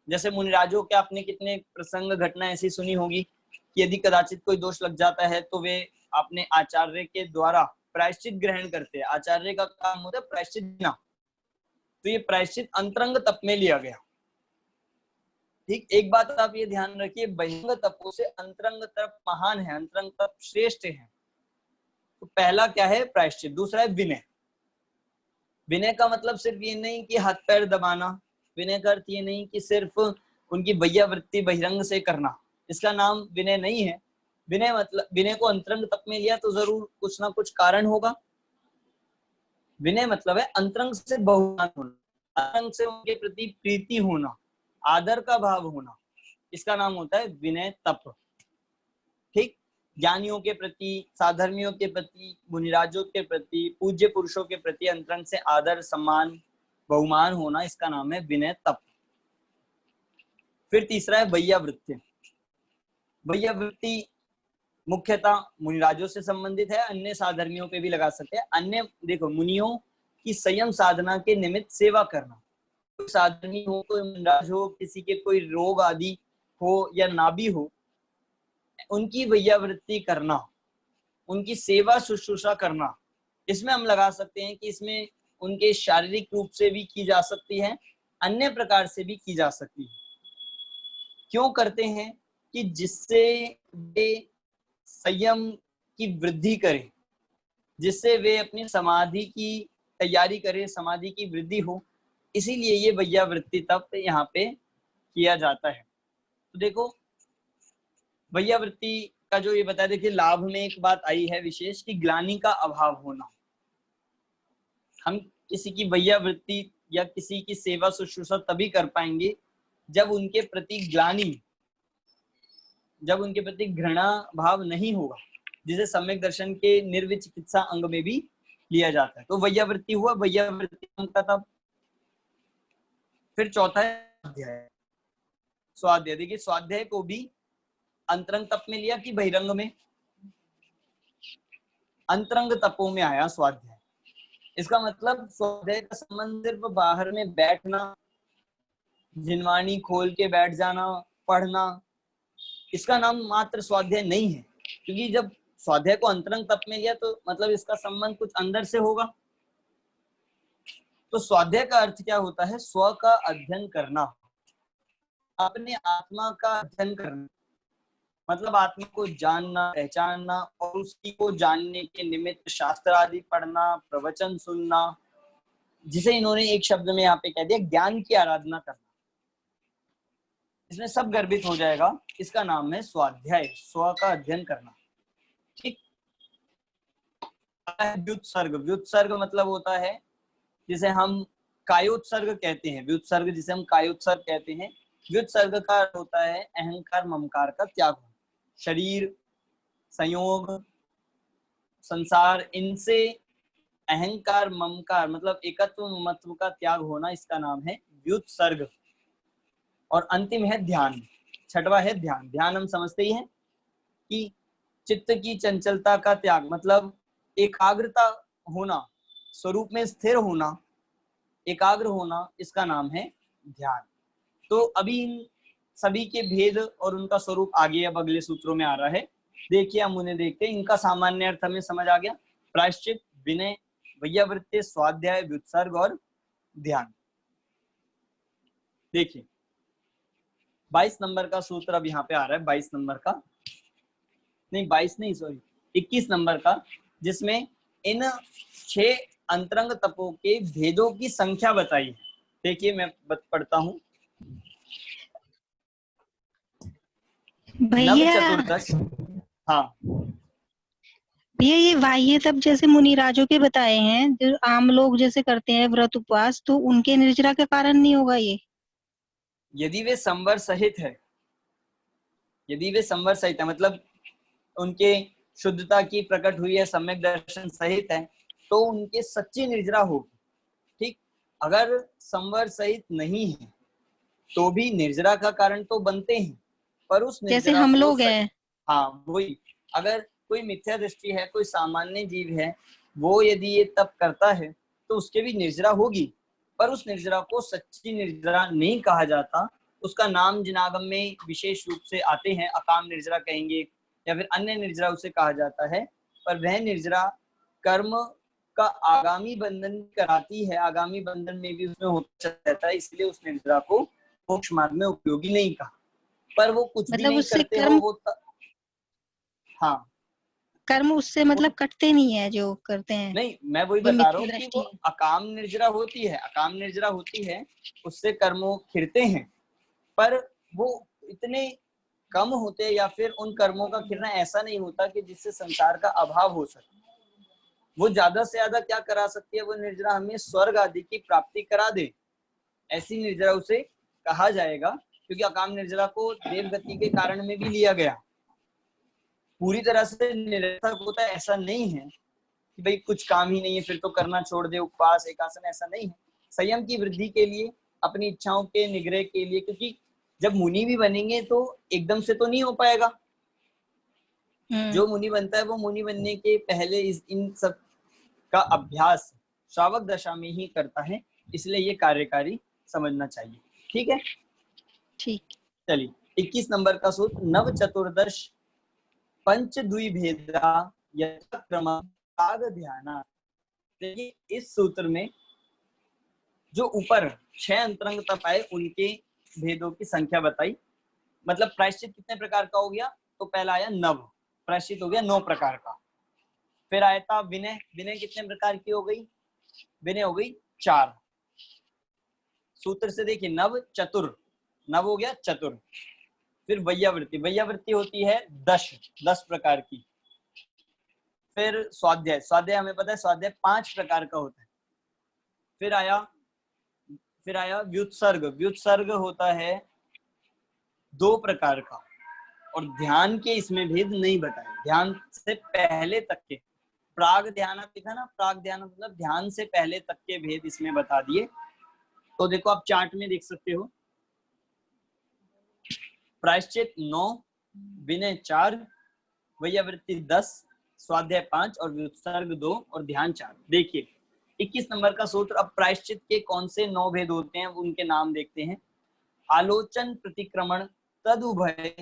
जैसे मुनिराजों के आपने कितने प्रसंग घटना ऐसी सुनी होगी कि यदि कदाचित कोई दोष लग जाता है तो वे अपने आचार्य के द्वारा प्रायश्चित ग्रहण करते हैं। आचार्य का काम होता है प्रायश्चित देना, तो ये प्रायश्चित अंतरंग तप में लिया गया। ठीक, एक बात आप ये ध्यान रखिए, बहिरंग तपों से अंतरंग तप महान है, अंतरंग तप श्रेष्ठ है। तो पहला क्या है, प्रायश्चित। दूसरा है विनय। विनय का मतलब सिर्फ ये नहीं कि हाथ पैर दबाना, विनय का अर्थ ये नहीं कि सिर्फ उनकी वैयावृत्ति बहिरंग से करना, इसका नाम विनय नहीं है। विनय मतलब, विनय को अंतरंग तप में लिया तो जरूर कुछ ना कुछ कारण होगा। विनय मतलब है अंतरंग से बहुमान होना, अंतरंग से उनके प्रति प्रीति होना, आदर का भाव होना, इसका नाम होता है विनय तप। ठीक, ज्ञानियों के प्रति, साधर्मियों के प्रति, मुनिराजों के प्रति, पूज्य पुरुषों के प्रति अंतरंग से आदर, सम्मान, बहुमान होना, इसका नाम है विनय तप। फिर तीसरा है वैयावृत्ति। वैयावृत्ति मुख्यतः मुनिराजों से संबंधित है, अन्य साधर्मियों पे भी लगा सकते हैं। अन्य देखो, मुनियों की संयम साधना के निमित्त सेवा करना, कोई साधर्मी हो, कोई मुनिराज हो, किसी के कोई रोग आदि हो या ना भी हो, उनकी वैयावृत्ति करना, उनकी सेवा शुश्रूषा करना, इसमें हम लगा सकते हैं कि इसमें उनके शारीरिक रूप से भी की जा सकती है, अन्य प्रकार से भी की जा सकती है। क्यों करते हैं कि जिससे वे संयम की वृद्धि करें, जिससे वे अपनी समाधि की तैयारी करें, समाधि की वृद्धि हो, इसीलिए ये वैयावृत्ति तप यहाँ पे किया जाता है। तो देखो वैयावृत्ति का जो ये बताया, देखिए लाभ में एक बात आई है विशेष कि ग्लानि का अभाव होना। हम किसी की वैयावृत्ति या किसी की सेवा शुश्रूषा तभी कर पाएंगे जब उनके प्रति ग्लानि, जब उनके प्रति घृणा भाव नहीं होगा, जिसे सम्यक दर्शन के निर्विचिकित्सा अंग में भी लिया जाता है। तो वैयावृत्ति हुआ, वैयावृत्ति का तब। फिर चौथा है स्वाध्याय। स्वाध्याय, देखिए स्वाध्याय को भी अंतरंग तप में लिया कि बहिरंग में, अंतरंग तपों में आया स्वाध्याय। इसका मतलब स्वाध्याय का संबंध सिर्फ बाहर में बैठना, जिनवाणी खोल के बैठ जाना, पढ़ना, इसका नाम मात्र स्वाध्याय नहीं है। क्योंकि जब स्वाध्याय को अंतरंग तप में लिया तो मतलब इसका संबंध कुछ अंदर से होगा। तो स्वाध्याय का अर्थ क्या होता है, स्व का अध्ययन करना, अपने आत्मा का अध्ययन करना, मतलब आत्मा को जानना, पहचानना और उसी को जानने के निमित्त शास्त्र आदि पढ़ना, प्रवचन सुनना, जिसे इन्होंने एक शब्द में यहाँ पे कह दिया ज्ञान की आराधना करना, इसमें सब गर्भित हो जाएगा। इसका नाम है स्वाध्याय, स्व का अध्ययन करना। ठीक, व्युत्सर्ग। व्युत्सर्ग मतलब होता है जिसे हम कायोत्सर्ग कहते हैं, व्युत्सर्ग जिसे हम कायोत्सर्ग कहते हैं। व्युत्सर्ग का अर्थ होता है अहंकार ममकार का त्याग, शरीर, संयोग, संसार, इनसे अहंकार ममकार मतलब एकत्व ममत्व का त्याग होना, इसका नाम है व्युत्सर्ग। और अंतिम है ध्यान, छठवा है ध्यान। ध्यान हम समझते ही हैं कि चित्त की चंचलता का त्याग, मतलब एकाग्रता होना, स्वरूप में स्थिर होना, एकाग्र होना, इसका नाम है ध्यान। तो अभी इन सभी के भेद और उनका स्वरूप आगे अब अगले सूत्रों में आ रहा है। देखिए हम उन्हें देखते हैं, इनका सामान्य अर्थ हमें समझ आ गया। प्रायश्चित, विनय, वैयावृत्ति, स्वाध्याय, व्युत्सर्ग और ध्यान। देखिए 22 नंबर का सूत्र अब यहाँ पे आ रहा है, 22 नंबर का नहीं, 22 नहीं सॉरी 21 नंबर का, जिसमें इन 6 अंतरंग तपों के भेदों की संख्या बताई है। देखिए मैं पढ़ता हूँ। नव भैया चतुर्दश, हाँ भैया ये बाह्य तप जैसे मुनिराजों के बताए हैं, जो आम लोग जैसे करते हैं व्रत उपवास, तो उनके निर्जरा के कारण नहीं होगा ये? यदि वे संवर सहित है, यदि वे संवर सहित है मतलब उनके शुद्धता की प्रकट हुई है, सम्यक दर्शन सहित है, तो उनके सच्ची निर्जरा होगी। ठीक, अगर संवर सहित नहीं है तो भी निर्जरा का कारण तो बनते हैं, पर उस जैसे निर्जरा हम को लोग हैं। हाँ वही, अगर कोई मिथ्या दृष्टि है, कोई सामान्य जीव है, वो यदि ये तप करता है तो उसके भी निर्जरा होगी, पर उस निर्जरा को सच्ची निर्जरा नहीं कहा जाता। उसका नाम जिनागम में विशेष रूप से आते हैं, अकाम निर्जरा कहेंगे या फिर अन्य निर्जरा उसे कहा जाता है, पर वह निर्जरा कर्म का आगामी बंधन कराती है, आगामी बंधन में भी उसमें होता रहता है, इसलिए उस निर्जरा को मोक्ष मार्ग में उपयोगी नहीं कहा। पर वो कुछ भी मतलब नहीं उससे करते कर्म, हो वो हाँ कर्म उससे मतलब कटते नहीं है जो करते हैं? नहीं, मैं वही वो बता रहा मिथ्या हूँ कि दृष्टि वो है। अकाम निर्जरा होती है, अकाम निर्जरा होती है, उससे कर्मों खिरते हैं, पर वो इतने कम होते हैं या फिर उन कर्मों का खिरना ऐसा नहीं होता कि जिससे संसार का अभाव हो सके। वो ज्यादा से ज्यादा क्या करा सकती है, वो निर्जरा हमें स्वर्ग आदि की प्राप्ति करा दे, ऐसी निर्जरा उसे कहा जाएगा, क्योंकि अकाम निर्जरा को देवगति के कारण में भी लिया गया। पूरी तरह से निरर्थक होता है ऐसा नहीं है कि भाई कुछ काम ही नहीं है फिर तो करना छोड़ दे उपवास एकासन, ऐसा नहीं है। संयम की वृद्धि के लिए, अपनी इच्छाओं के निग्रह के लिए, क्योंकि जब मुनि भी बनेंगे तो एकदम से तो नहीं हो पाएगा। जो मुनि बनता है वो मुनि बनने के पहले इन सब का अभ्यास श्रावक दशा में ही करता है, इसलिए ये कार्यकारी समझना चाहिए। ठीक है, ठीक। चलिए 21 नंबर का सूत्र, नव चतुर्दश पंच द्विभेदा यथाक्रम राग ध्याना। देखिए इस सूत्र में जो ऊपर 6 अंतरंग तप आए उनके भेदों की संख्या बताई। मतलब प्रायश्चित कितने प्रकार का हो गया, तो पहला आया नव, प्रायश्चित हो गया 9 प्रकार का। फिर आया था विनय, विनय कितने प्रकार की हो गई, विनय हो गई 4। सूत्र से देखिए नव चतुर, नव हो गया चतुर। फिर वैयावृत्ति, वैयावृत्ति होती है 10 प्रकार की। फिर स्वाध्याय, स्वाध्याय हमें पता है स्वाध्याय 5 प्रकार का होता है। फिर आया व्युत्सर्ग, व्युत्सर्ग होता है 2 प्रकार का। और ध्यान के इसमें भेद नहीं बताए, ध्यान से पहले तक के, प्राग ध्यान देखा ना, प्राग ध्यान मतलब ध्यान से पहले तक के भेद इसमें बता दिए। तो देखो आप चार्ट में देख सकते हो, प्रायश्चित 9, विनय 4, वैयावृत्ति 10, स्वाध्याय 5 और व्युत्सर्ग 2 और ध्यान 4। देखिए 21 नंबर का सूत्र। अब प्रायश्चित के कौन से 9 भेद होते हैं उनके नाम देखते हैं। आलोचन, प्रतिक्रमण, तदुभय,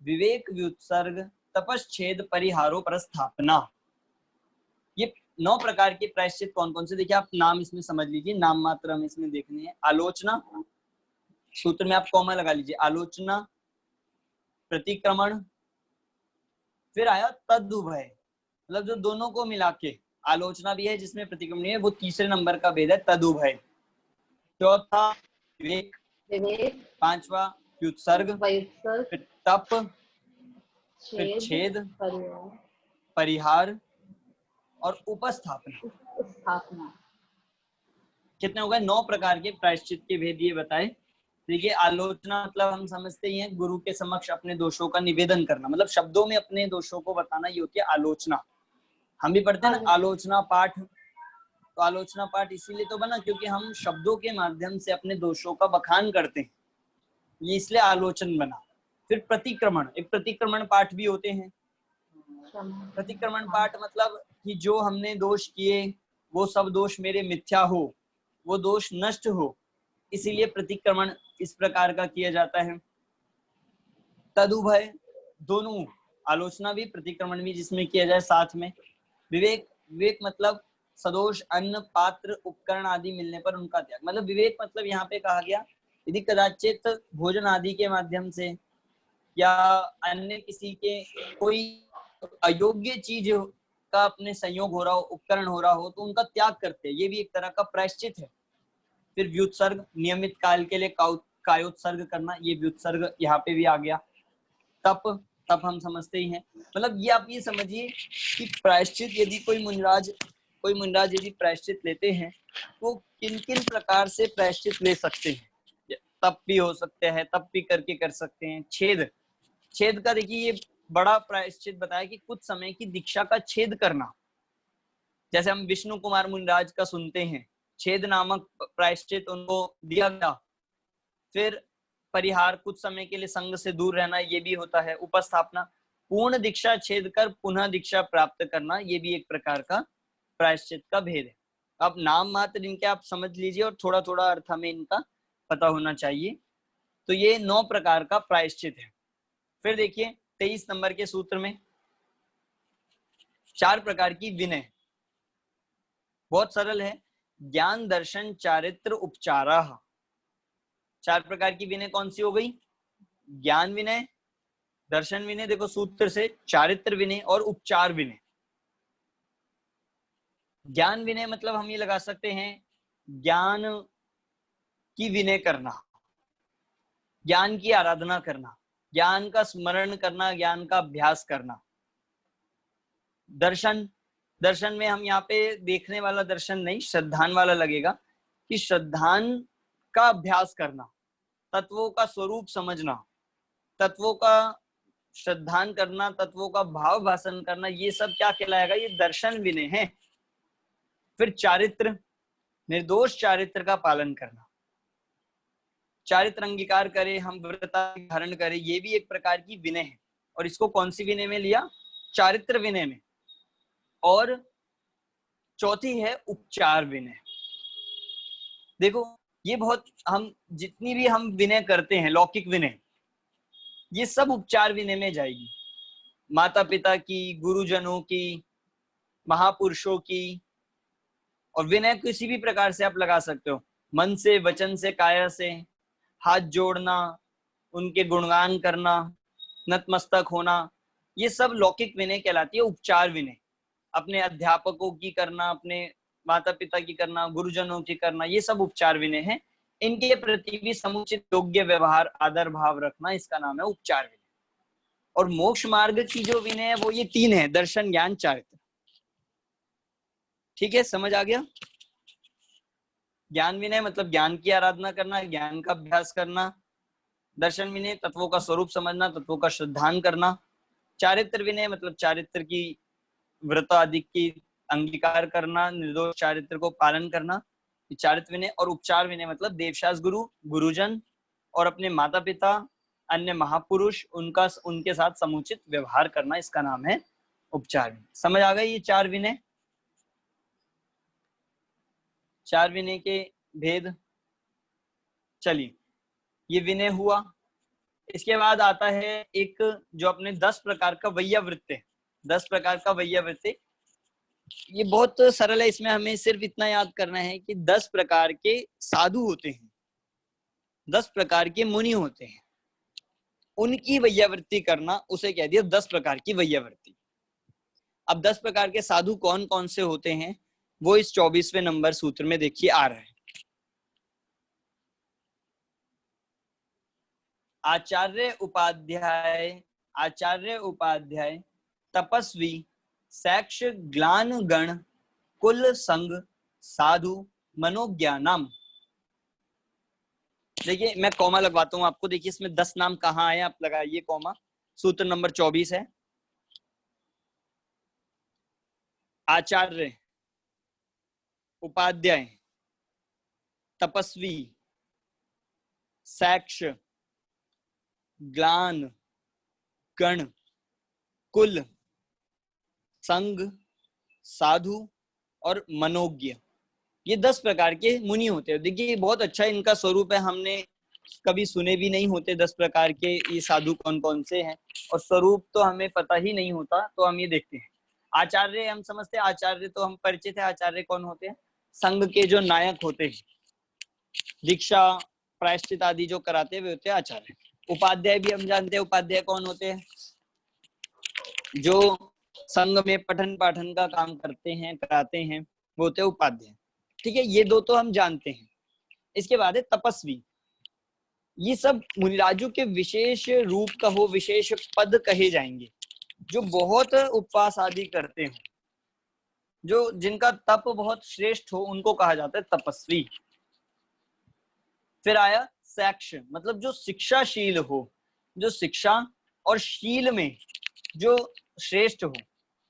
विवेक, व्युत्सर्ग, तपश्छेद, परिहारो, प्रस्थापना। ये 9 प्रकार के प्रायश्चित कौन कौन से, देखिए आप नाम इसमें समझ लीजिए, नाम मात्र हमें इसमें देखने हैं। आलोचना, सूत्र में आप कॉमा लगा लीजिए, आलोचना, प्रतिक्रमण, फिर आया तदुभय, मतलब जो दोनों को मिला के, आलोचना भी है जिसमें प्रतिक्रमण है, वो तीसरे नंबर का भेद है तदुभय। चौथा विवेक, विवेक, 5वां व्युत्सर्ग, व्युत्सर्ग, फिर तप, फिर छेद, परिहार और उपस्थापना। स्थापना। कितने हो गए, 9 प्रकार के प्रायश्चित के भेद ये बताए। देखिए आलोचना मतलब हम समझते ही हैं गुरु के समक्ष अपने दोषों का निवेदन करना, मतलब शब्दों में अपने दोषों को बताना, ये होती है आलोचना। हम भी पढ़ते हैं ना आलोचना पाठ, तो आलोचना पाठ इसीलिए तो बना क्योंकि हम शब्दों के माध्यम से अपने दोषों का बखान करते हैं, ये इसलिए आलोचन बना। फिर प्रतिक्रमण, एक प्रतिक्रमण पाठ भी होते हैं। प्रतिक्रमण पाठ मतलब कि जो हमने दोष किए वो सब दोष मेरे मिथ्या हो, वो दोष नष्ट हो, इसीलिए प्रतिक्रमण इस प्रकार का किया जाता है। तदुभय, दोनों आलोचना भी प्रतिक्रमण भी जिसमें किया जाए साथ में। विवेक, विवेक मतलब सदोष अन्न पात्र उपकरण आदि मिलने पर उनका त्याग। मतलब विवेक मतलब यहाँ पे कहा गया यदि कदाचित भोजन आदि के माध्यम से या अन्य किसी के कोई अयोग्य चीज का अपने संयोग हो रहा हो, उपकरण हो रहा हो, तो उनका त्याग करते हैं, ये भी एक तरह का प्रायश्चित है। फिर व्युत्सर्ग, नियमित काल के लिए कायोत्सर्ग करना, ये व्युत्सर्ग यहाँ पे भी आ गया। तप, तप हम समझते ही हैं। मतलब ये आप ये समझिए कि प्रायश्चित यदि कोई मुनिराज यदि प्रायश्चित लेते हैं तो किन किन प्रकार से प्रायश्चित ले सकते हैं। तप भी हो सकते हैं, तप भी करके कर सकते हैं। छेद, छेद का देखिए ये बड़ा प्रायश्चित बताया कि कुछ समय की दीक्षा का छेद करना। जैसे हम विष्णु कुमार मुनिराज का सुनते हैं, छेद नामक प्रायश्चित उनको दिया गया। फिर परिहार, कुछ समय के लिए संग से दूर रहना, ये भी होता है। उपस्थापना, पूर्ण दीक्षा छेद कर पुनः दीक्षा प्राप्त करना, ये भी एक प्रकार का प्रायश्चित का भेद है। अब नाम मात्र इनके आप समझ लीजिए और थोड़ा थोड़ा अर्थ हमें इनका पता होना चाहिए। तो ये 9 प्रकार का प्रायश्चित है। फिर देखिए 23 नंबर के सूत्र में 4 प्रकार की विनय, बहुत सरल है। ज्ञान दर्शन चारित्र उपचारा। 4 प्रकार की विनय कौन सी हो गई? ज्ञान विनय, दर्शन विनय, देखो सूत्र से, चारित्र विनय और उपचार विनय। ज्ञान विनय मतलब हम ये लगा सकते हैं ज्ञान की विनय करना, ज्ञान की आराधना करना, ज्ञान का स्मरण करना, ज्ञान का अभ्यास करना। दर्शन, दर्शन में हम यहाँ पे देखने वाला दर्शन नहीं, श्रद्धान वाला लगेगा कि श्रद्धान का अभ्यास करना, तत्वों का स्वरूप समझना, तत्वों का श्रद्धान करना, तत्वों का भाव भाषण करना, ये सब क्या कहलाएगा? ये दर्शन विनय है। फिर चारित्र, निर्दोष चारित्र का पालन करना, चारित्र अंगीकार करे, हम व्रत धारण करें, ये भी एक प्रकार की विनय है। और इसको कौन सी विनय में लिया? चारित्र विनय में। और चौथी है उपचार विनय। देखो ये बहुत, हम जितनी भी हम विनय करते हैं, लौकिक विनय, ये सब उपचार विनय में जाएगी। माता पिता की, गुरुजनों की, महापुरुषों की, और विनय किसी भी प्रकार से आप लगा सकते हो, मन से, वचन से, काया से, हाथ जोड़ना, उनके गुणगान करना, नतमस्तक होना, ये सब लौकिक विनय कहलाती है। उपचार विनय अपने अध्यापकों की करना, अपने माता पिता की करना, गुरुजनों की करना, ये सब उपचार विनय है। इनके प्रति भी समुचित योग्य व्यवहार, आदर भाव रखना, इसका नाम है उपचार विनय। और मोक्ष मार्ग की जो विनय है वो ये 3 है, दर्शन, ज्ञान, चारित्र। ठीक है, समझ आ गया? ज्ञान विनय मतलब ज्ञान की आराधना करना, ज्ञान का अभ्यास करना। दर्शन विनय तत्वों का स्वरूप समझना, तत्वों का श्रद्धान करना। चारित्र विनय मतलब चारित्र की, व्रत आदि की अंगीकार करना, निर्दोष चारित्र को पालन करना, चारित्र विनय। और उपचार विनय मतलब देवशास गुरु, गुरुजन और अपने माता पिता, अन्य महापुरुष, उनके साथ समुचित व्यवहार करना, इसका नाम है उपचार विनय। समझ आ गई ये 4 विनय? 4 विनय के भेद। चलिए, ये विनय हुआ। इसके बाद आता है एक जो अपने 10 प्रकार का वैयावृत्ति है। 10 प्रकार का वैयावृत्ति, ये बहुत सरल है। इसमें हमें सिर्फ इतना याद करना है कि 10 प्रकार के साधु होते हैं, 10 प्रकार के मुनि होते हैं, उनकी वैयावृत्ति करना, उसे कह दिया 10 प्रकार की वैयावृत्ति। अब 10 प्रकार के साधु कौन कौन से होते हैं वो इस 24वें नंबर सूत्र में देखिए आ रहा है। आचार्य उपाध्याय तपस्वी सैक्ष ग्लान गण कुल संग साधु मनोज्ञानम। देखिए मैं कॉमा लगवाता हूं आपको। देखिए इसमें 10 नाम कहाँ आए, आप लगाइए कॉमा। सूत्र नंबर 24 है। आचार्य, उपाध्याय, तपस्वी, सैक्ष, ग्लान, गण, कुल, संग, साधु और मनोज्ञ, ये 10 प्रकार के मुनि होते हैं। देखिए बहुत अच्छा इनका स्वरूप है, हमने कभी सुने भी नहीं होते 10 प्रकार के ये साधु कौन कौन से हैं, और स्वरूप तो हमें पता ही नहीं होता, तो हम ये देखते हैं। आचार्य हम समझते हैं, आचार्य तो हम परिचित है। आचार्य कौन होते हैं? संघ के जो नायक होते हैं, दीक्षा प्रायश्चित आदि जो कराते हैं वे होते हैं आचार्य। उपाध्याय भी हम जानते हैं, उपाध्याय कौन होते हैं? जो संघ में पठन पाठन का काम करते हैं, कराते हैं, वो होते हैं उपाध्याय। ठीक है, ये दो तो हम जानते हैं। इसके बाद है तपस्वी। ये सब मुनिराजों के विशेष रूप कहो, विशेष पद कहे जाएंगे, जो बहुत उपवास आदि करते हो, जो जिनका तप बहुत श्रेष्ठ हो, उनको कहा जाता है तपस्वी। फिर आया सैक्ष, मतलब जो शिक्षाशील हो, जो शिक्षा और शील में जो श्रेष्ठ हो,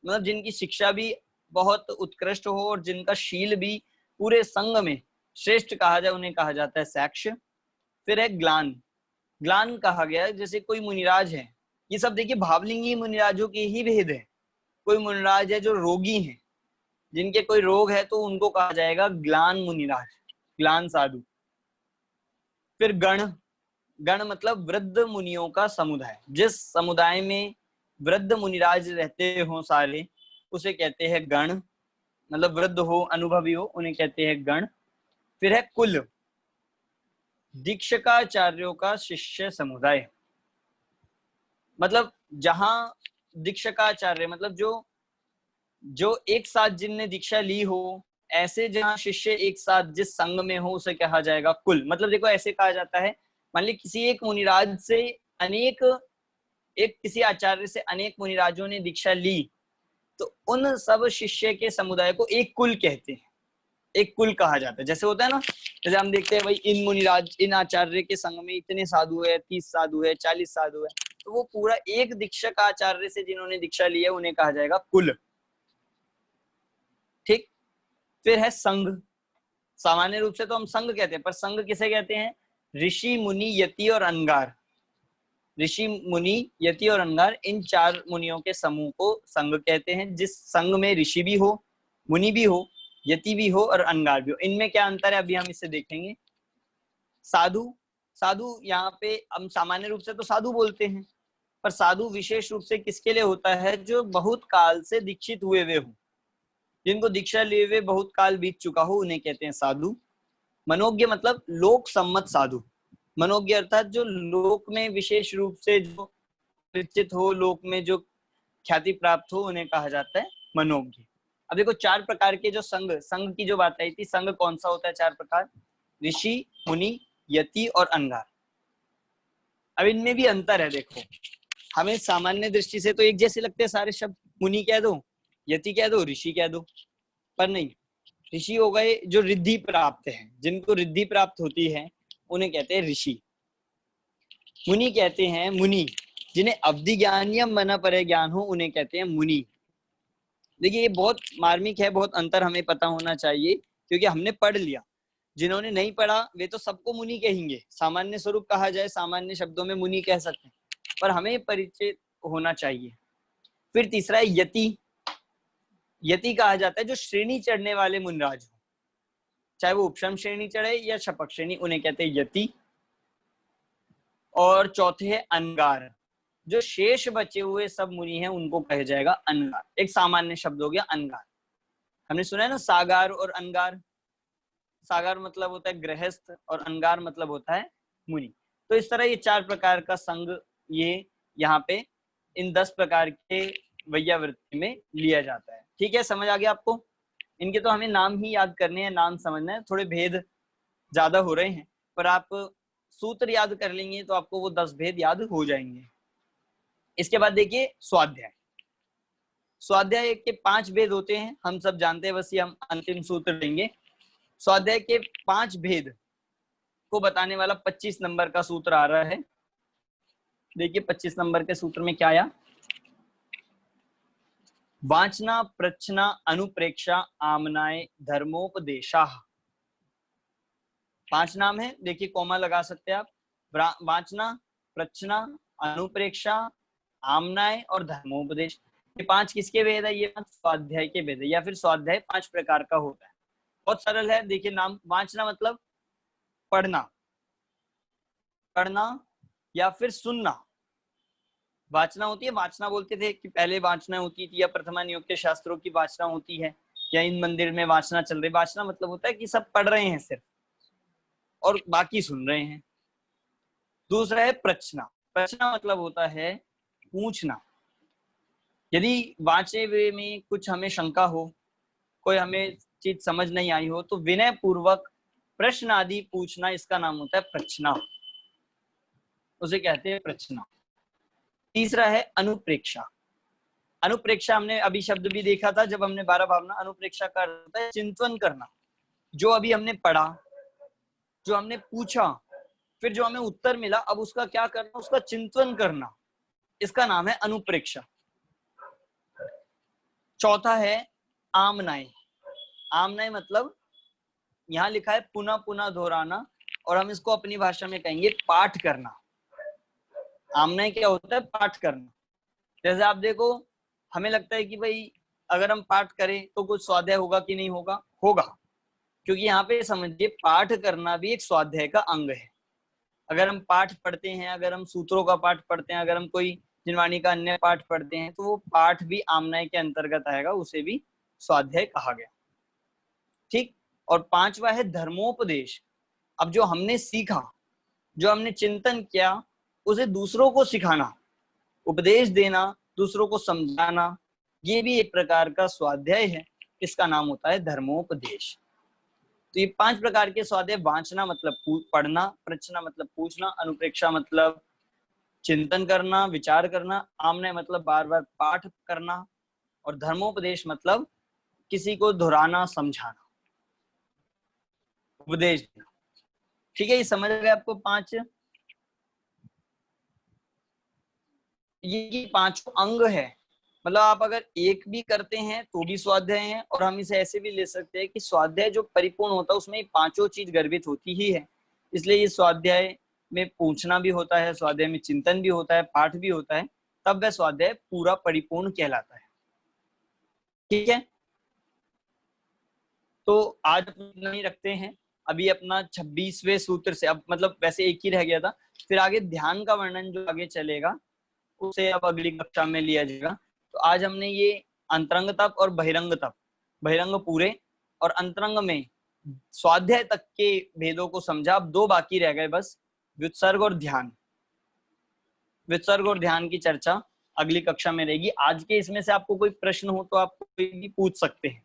मतलब जिनकी शिक्षा भी बहुत उत्कृष्ट हो और जिनका शील भी पूरे संघ में श्रेष्ठ कहा जाए, उन्हें कहा जाता है सैक्ष। फिर है ग्लान। ग्लान कहा गया है जैसे कोई मुनिराज है, ये सब देखिए भावलिंगी मुनिराजों के ही भेद है। कोई मुनिराज है जो रोगी है, जिनके कोई रोग है, तो उनको कहा जाएगा ग्लान मुनिराज, ग्लान साधु। फिर गण। गण मतलब वृद्ध मुनियों का समुदाय। जिस समुदाय में वृद्ध मुनिराज रहते हो सारे, उसे कहते हैं गण, मतलब वृद्ध हो, अनुभवी हो, उन्हें कहते हैं गण। फिर है कुल। दीक्षकाचार्यों का शिष्य समुदाय, मतलब जहां दीक्षकाचार्य मतलब जो एक साथ जिनने दीक्षा ली हो, ऐसे जहां शिष्य एक साथ जिस संघ में हो, उसे कहा जाएगा कुल। मतलब देखो ऐसे कहा जाता है, मान ली किसी एक मुनिराज से किसी आचार्य से अनेक मुनिराजों ने दीक्षा ली, तो उन सब शिष्य के समुदाय को एक कुल कहते हैं, एक कुल कहा जाता है। जैसे होता है ना, जैसे हम देखते हैं भाई इन मुनिराज, इन आचार्य के संग में इतने साधु है, 30 साधु है, 40 साधु है, तो वो पूरा एक दीक्षक आचार्य से जिन्होंने दीक्षा ली है, उन्हें कहा जाएगा कुल। ठीक। फिर है संघ। सामान्य रूप से तो हम संघ कहते हैं, पर संघ किसे कहते हैं? ऋषि, मुनि, यति और अंगार। ऋषि, मुनि, यति और अंगार, इन 4 मुनियों के समूह को संघ कहते हैं। जिस संघ में ऋषि भी हो, मुनि भी हो, यति भी हो और अंगार भी हो। इनमें क्या अंतर है, अभी हम इसे देखेंगे। साधु। साधु यहाँ पे हम सामान्य रूप से तो साधु बोलते हैं, पर साधु विशेष रूप से किसके लिए होता है? जो बहुत काल से दीक्षित हुए वे हो, जिनको दीक्षा लिए हुए बहुत काल बीत चुका हो, उन्हें कहते हैं साधु। मनोज्ञ मतलब लोक सम्मत साधु। मनोज्ञ अर्थात जो लोक में विशेष रूप से जो परिचित हो, लोक में जो ख्याति प्राप्त हो, उन्हें कहा जाता है मनोज्ञ। अब देखो 4 प्रकार के जो संघ की जो बात आई थी, संघ कौन सा होता है? 4 प्रकार, ऋषि, मुनि, यति और अंगार। अब इनमें भी अंतर है। देखो हमें सामान्य दृष्टि से तो एक जैसे लगते हैं सारे शब्द, मुनि कह दो, यति कह दो, ऋषि कह दो, पर नहीं। ऋषि हो गए जो रिद्धि प्राप्त है, जिनको रिद्धि प्राप्त होती है, उन्हें कहते हैं ऋषि। मुनि कहते हैं मुनि, जिन्हें अवधि ज्ञान या मना परे ज्ञान हो, उन्हें कहते हैं मुनि। देखिए ये बहुत मार्मिक है, बहुत अंतर हमें पता होना चाहिए, क्योंकि हमने पढ़ लिया। जिन्होंने नहीं पढ़ा वे तो सबको मुनि कहेंगे, सामान्य स्वरूप कहा जाए, सामान्य शब्दों में मुनि कह सकते हैं, पर हमें परिचित होना चाहिए। फिर तीसरा है यति। यति कहा जाता है जो श्रेणी चढ़ने वाले मुनिराज हो, चाहे वो उपशम श्रेणी चढ़े या शपक श्रेणी, उन्हें कहते हैं यति। और चौथे है अंगार। जो शेष बचे हुए सब मुनि हैं, उनको कहा जाएगा अंगार। एक सामान्य शब्द हो गया अंगार। हमने सुना है ना सागार और अंगार। सागार मतलब होता है गृहस्थ और अंगार मतलब होता है मुनि। तो इस तरह ये 4 प्रकार का संघ ये यहाँ पे इन 10 प्रकार के वैयावृत्ति में लिया जाता है। ठीक है, समझ आ गया आपको? इनके तो हमें नाम ही याद करने हैं, नाम समझना है। थोड़े भेद ज्यादा हो रहे हैं, पर आप सूत्र याद कर लेंगे तो आपको वो 10 भेद याद हो जाएंगे। इसके बाद देखिए स्वाध्याय। स्वाध्याय के 5 भेद होते हैं, हम सब जानते हैं, बस ये हम अंतिम सूत्र देंगे। स्वाध्याय के 5 भेद को बताने वाला 25 नंबर का सूत्र आ रहा है। देखिए 25 नंबर के सूत्र में क्या आया? वाचना, प्रच्छना, अनुप्रेक्षा, आमनाय, धर्मोपदेशा। 5 नाम है, देखिए कॉमा लगा सकते हैं आप। वाचना, प्रच्छना, अनुप्रेक्षा, आमनाय और धर्मोपदेश। ये 5 किसके भेद है? ये 5 स्वाध्याय के भेद है, या फिर स्वाध्याय 5 प्रकार का होता है। बहुत सरल है। देखिए नाम, वाचना मतलब पढ़ना, पढ़ना या फिर सुनना। वाचना होती है, वाचना बोलते थे कि पहले वाचना होती थी, या प्रथमा नियोग के शास्त्रों की वाचना होती है, या इन मंदिर में वाचना चल रही। वाचना मतलब होता है कि सब पढ़ रहे हैं सिर्फ और बाकी सुन रहे हैं। दूसरा है प्रश्ना। प्रश्ना मतलब होता है पूछना। यदि वाचे हुए में कुछ हमें शंका हो, कोई हमें चीज समझ नहीं आई हो, तो विनय पूर्वक प्रश्न आदि पूछना, इसका नाम होता है प्रश्ना, उसे कहते हैं प्रश्ना। तीसरा है अनुप्रेक्षा। अनुप्रेक्षा हमने अभी शब्द भी देखा था जब हमने 12 भावना। अनुप्रेक्षा का अर्थ होता है चिंतन करना। जो अभी हमने पढ़ा, जो हमने पूछा, फिर जो हमें उत्तर मिला, अब उसका क्या करना, उसका चिंतन करना, इसका नाम है अनुप्रेक्षा। चौथा है आमनाय। आमनाय मतलब यहाँ लिखा है पुनः पुनः दोहराना, और हम इसको अपनी भाषा में कहेंगे पाठ करना। आमनाय क्या होता है? पाठ करना। जैसे आप देखो, हमें लगता है कि भाई अगर हम पाठ करें तो कुछ स्वाध्याय होगा कि नहीं होगा? होगा, क्योंकि यहाँ पे समझिए पाठ करना भी एक स्वाध्याय का अंग है। अगर हम पाठ पढ़ते हैं, अगर हम सूत्रों का पाठ पढ़ते हैं, अगर हम कोई जिनवाणी का अन्य पाठ पढ़ते हैं, तो वो पाठ भी आमनाय के अंतर्गत आएगा, उसे भी स्वाध्याय कहा गया। ठीक। और पांचवा है धर्मोपदेश। अब जो हमने सीखा, जो हमने चिंतन किया, उसे दूसरों को सिखाना, उपदेश देना, दूसरों को समझाना, ये भी एक प्रकार का स्वाध्याय है। इसका नाम होता है धर्मोपदेश। तो ये 5 प्रकार के स्वाध्याय, वाचना मतलब पढ़ना, प्रश्ना मतलब पूछना, अनुप्रेक्षा मतलब चिंतन करना, विचार करना, आमनय मतलब बार बार पाठ करना, और धर्मोपदेश मतलब किसी को दोहराना, समझाना, उपदेश देना। ठीक है, ये समझ गए आपको 5? ये 5 अंग है। मतलब आप अगर एक भी करते हैं तो भी स्वाध्याय है, और हम इसे ऐसे भी ले सकते हैं कि स्वाध्याय जो परिपूर्ण होता है उसमें 5 चीज गर्भित होती ही है। इसलिए ये स्वाध्याय में पूछना भी होता है, स्वाध्याय में चिंतन भी होता है, पाठ भी होता है, तब वह स्वाध्याय पूरा परिपूर्ण कहलाता है। ठीक है, तो आज नहीं रखते हैं, अभी अपना 26वें सूत्र से, अब मतलब वैसे एक ही रह गया था, फिर आगे ध्यान का वर्णन जो आगे चलेगा उसे अब अगली कक्षा में लिया जाएगा। तो आज हमने ये अंतरंग तप और बहिरंग तप, बहिरंग पूरे और अंतरंग में स्वाध्याय तक के भेदों को समझा। अब 2 बाकी रह गए बस, व्युत्सर्ग और ध्यान। व्युत्सर्ग और ध्यान की चर्चा अगली कक्षा में रहेगी। आज के इसमें से आपको कोई प्रश्न हो तो आप कोई भी पूछ सकते हैं,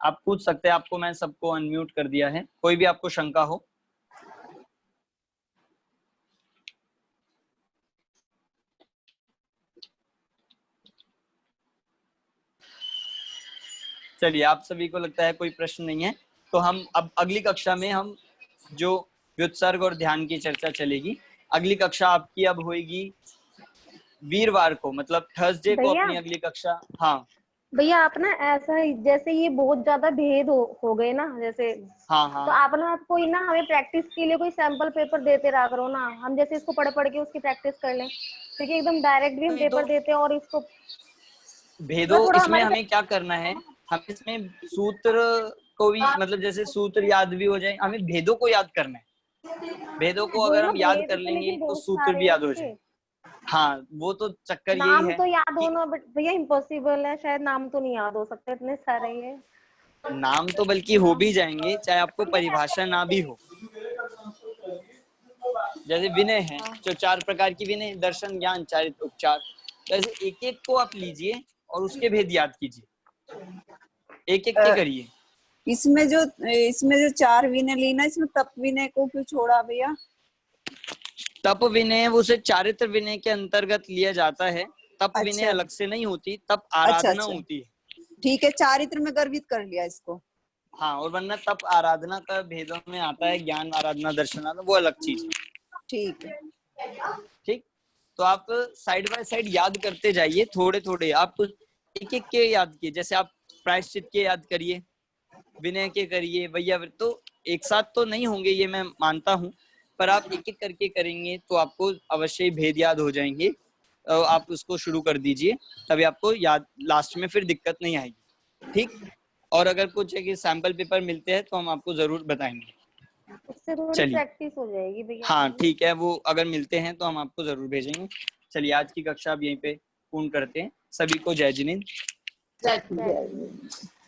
आप पूछ सकते हैं। आपको मैं सबको अनम्यूट कर दिया है, कोई भी आपको शंका हो। चलिए, आप सभी को लगता है कोई प्रश्न नहीं है, तो हम अब अगली कक्षा में हम जो व्युत्सर्ग और ध्यान की चर्चा चलेगी। अगली कक्षा आपकी अब होगी वीरवार को, मतलब थर्सडे को अपनी अगली कक्षा। हाँ भैया, आप ना ऐसा जैसे ये बहुत ज्यादा भेद हो गए ना, जैसे हाँ तो आप ना कोई ना हमें प्रैक्टिस के लिए कोई सैंपल पेपर देते रहा करो ना, हम जैसे इसको पढ़ पढ़ के उसकी प्रैक्टिस कर लें, क्योंकि एकदम डायरेक्ट भी हम पेपर देते हैं और इसको भेदों इसमें हमें क्या करना है, हम इसमें सूत्र को भी, मतलब जैसे सूत्र याद भी हो जाए, हमें भेदों को याद करना है। भेदों को अगर हम याद कर लेंगे तो सूत्र भी याद हो जाए। हाँ, वो तो चक्कर यही है। नाम तो याद होना बट भैया इम्पॉसिबल है, शायद नाम तो नहीं याद हो सकते, इतने सारे हैं। नाम तो बल्कि हो भी जाएंगे चाहे आपको परिभाषा ना भी हो। जैसे विनय है, जो 4 प्रकार की विनय, दर्शन, ज्ञान, चारित्र, उपचार, जैसे एक एक को आप लीजिए और उसके भेद याद कीजिए, एक एक के करिए। इसमें जो 4 विनय लीना, इसमें तप विनय को क्यों छोड़ा भैया? तप विनय उसे चारित्र विनय के अंतर्गत लिया जाता है। तप विनय अलग से नहीं होती, तप आराधना होती है। ठीक है, चारित्र में गर्भित कर लिया इसको। हाँ, और वरना तप आराधना का भेदों में आता है, ज्ञान आराधना दर्शन, वो अलग चीज है। ठीक है, ठीक। तो आप साइड बाय साइड याद करते जाइए, थोड़े थोड़े आप एक एक के याद किए। जैसे आप प्रायश्चित के याद करिए, विनय के करिए, वैयावृत, तो एक साथ तो नहीं होंगे ये मैं मानता हूँ, पर आप एक एक करके करेंगे तो आपको अवश्य भेद याद हो जाएंगे। आप उसको शुरू कर दीजिए, तभी आपको याद, लास्ट में फिर दिक्कत नहीं आएगी। ठीक। और अगर कुछ है कि सैंपल पेपर मिलते हैं तो हम आपको जरूर बताएंगे। इससे थोड़ी चलिए। प्रैक्टिस हो जाएगी भैया। हाँ ठीक है, वो अगर मिलते हैं तो हम आपको जरूर भेजेंगे। चलिए आज की कक्षा अब यहीं पे पूर्ण करते हैं। सभी को जय जिनेंद्र। जय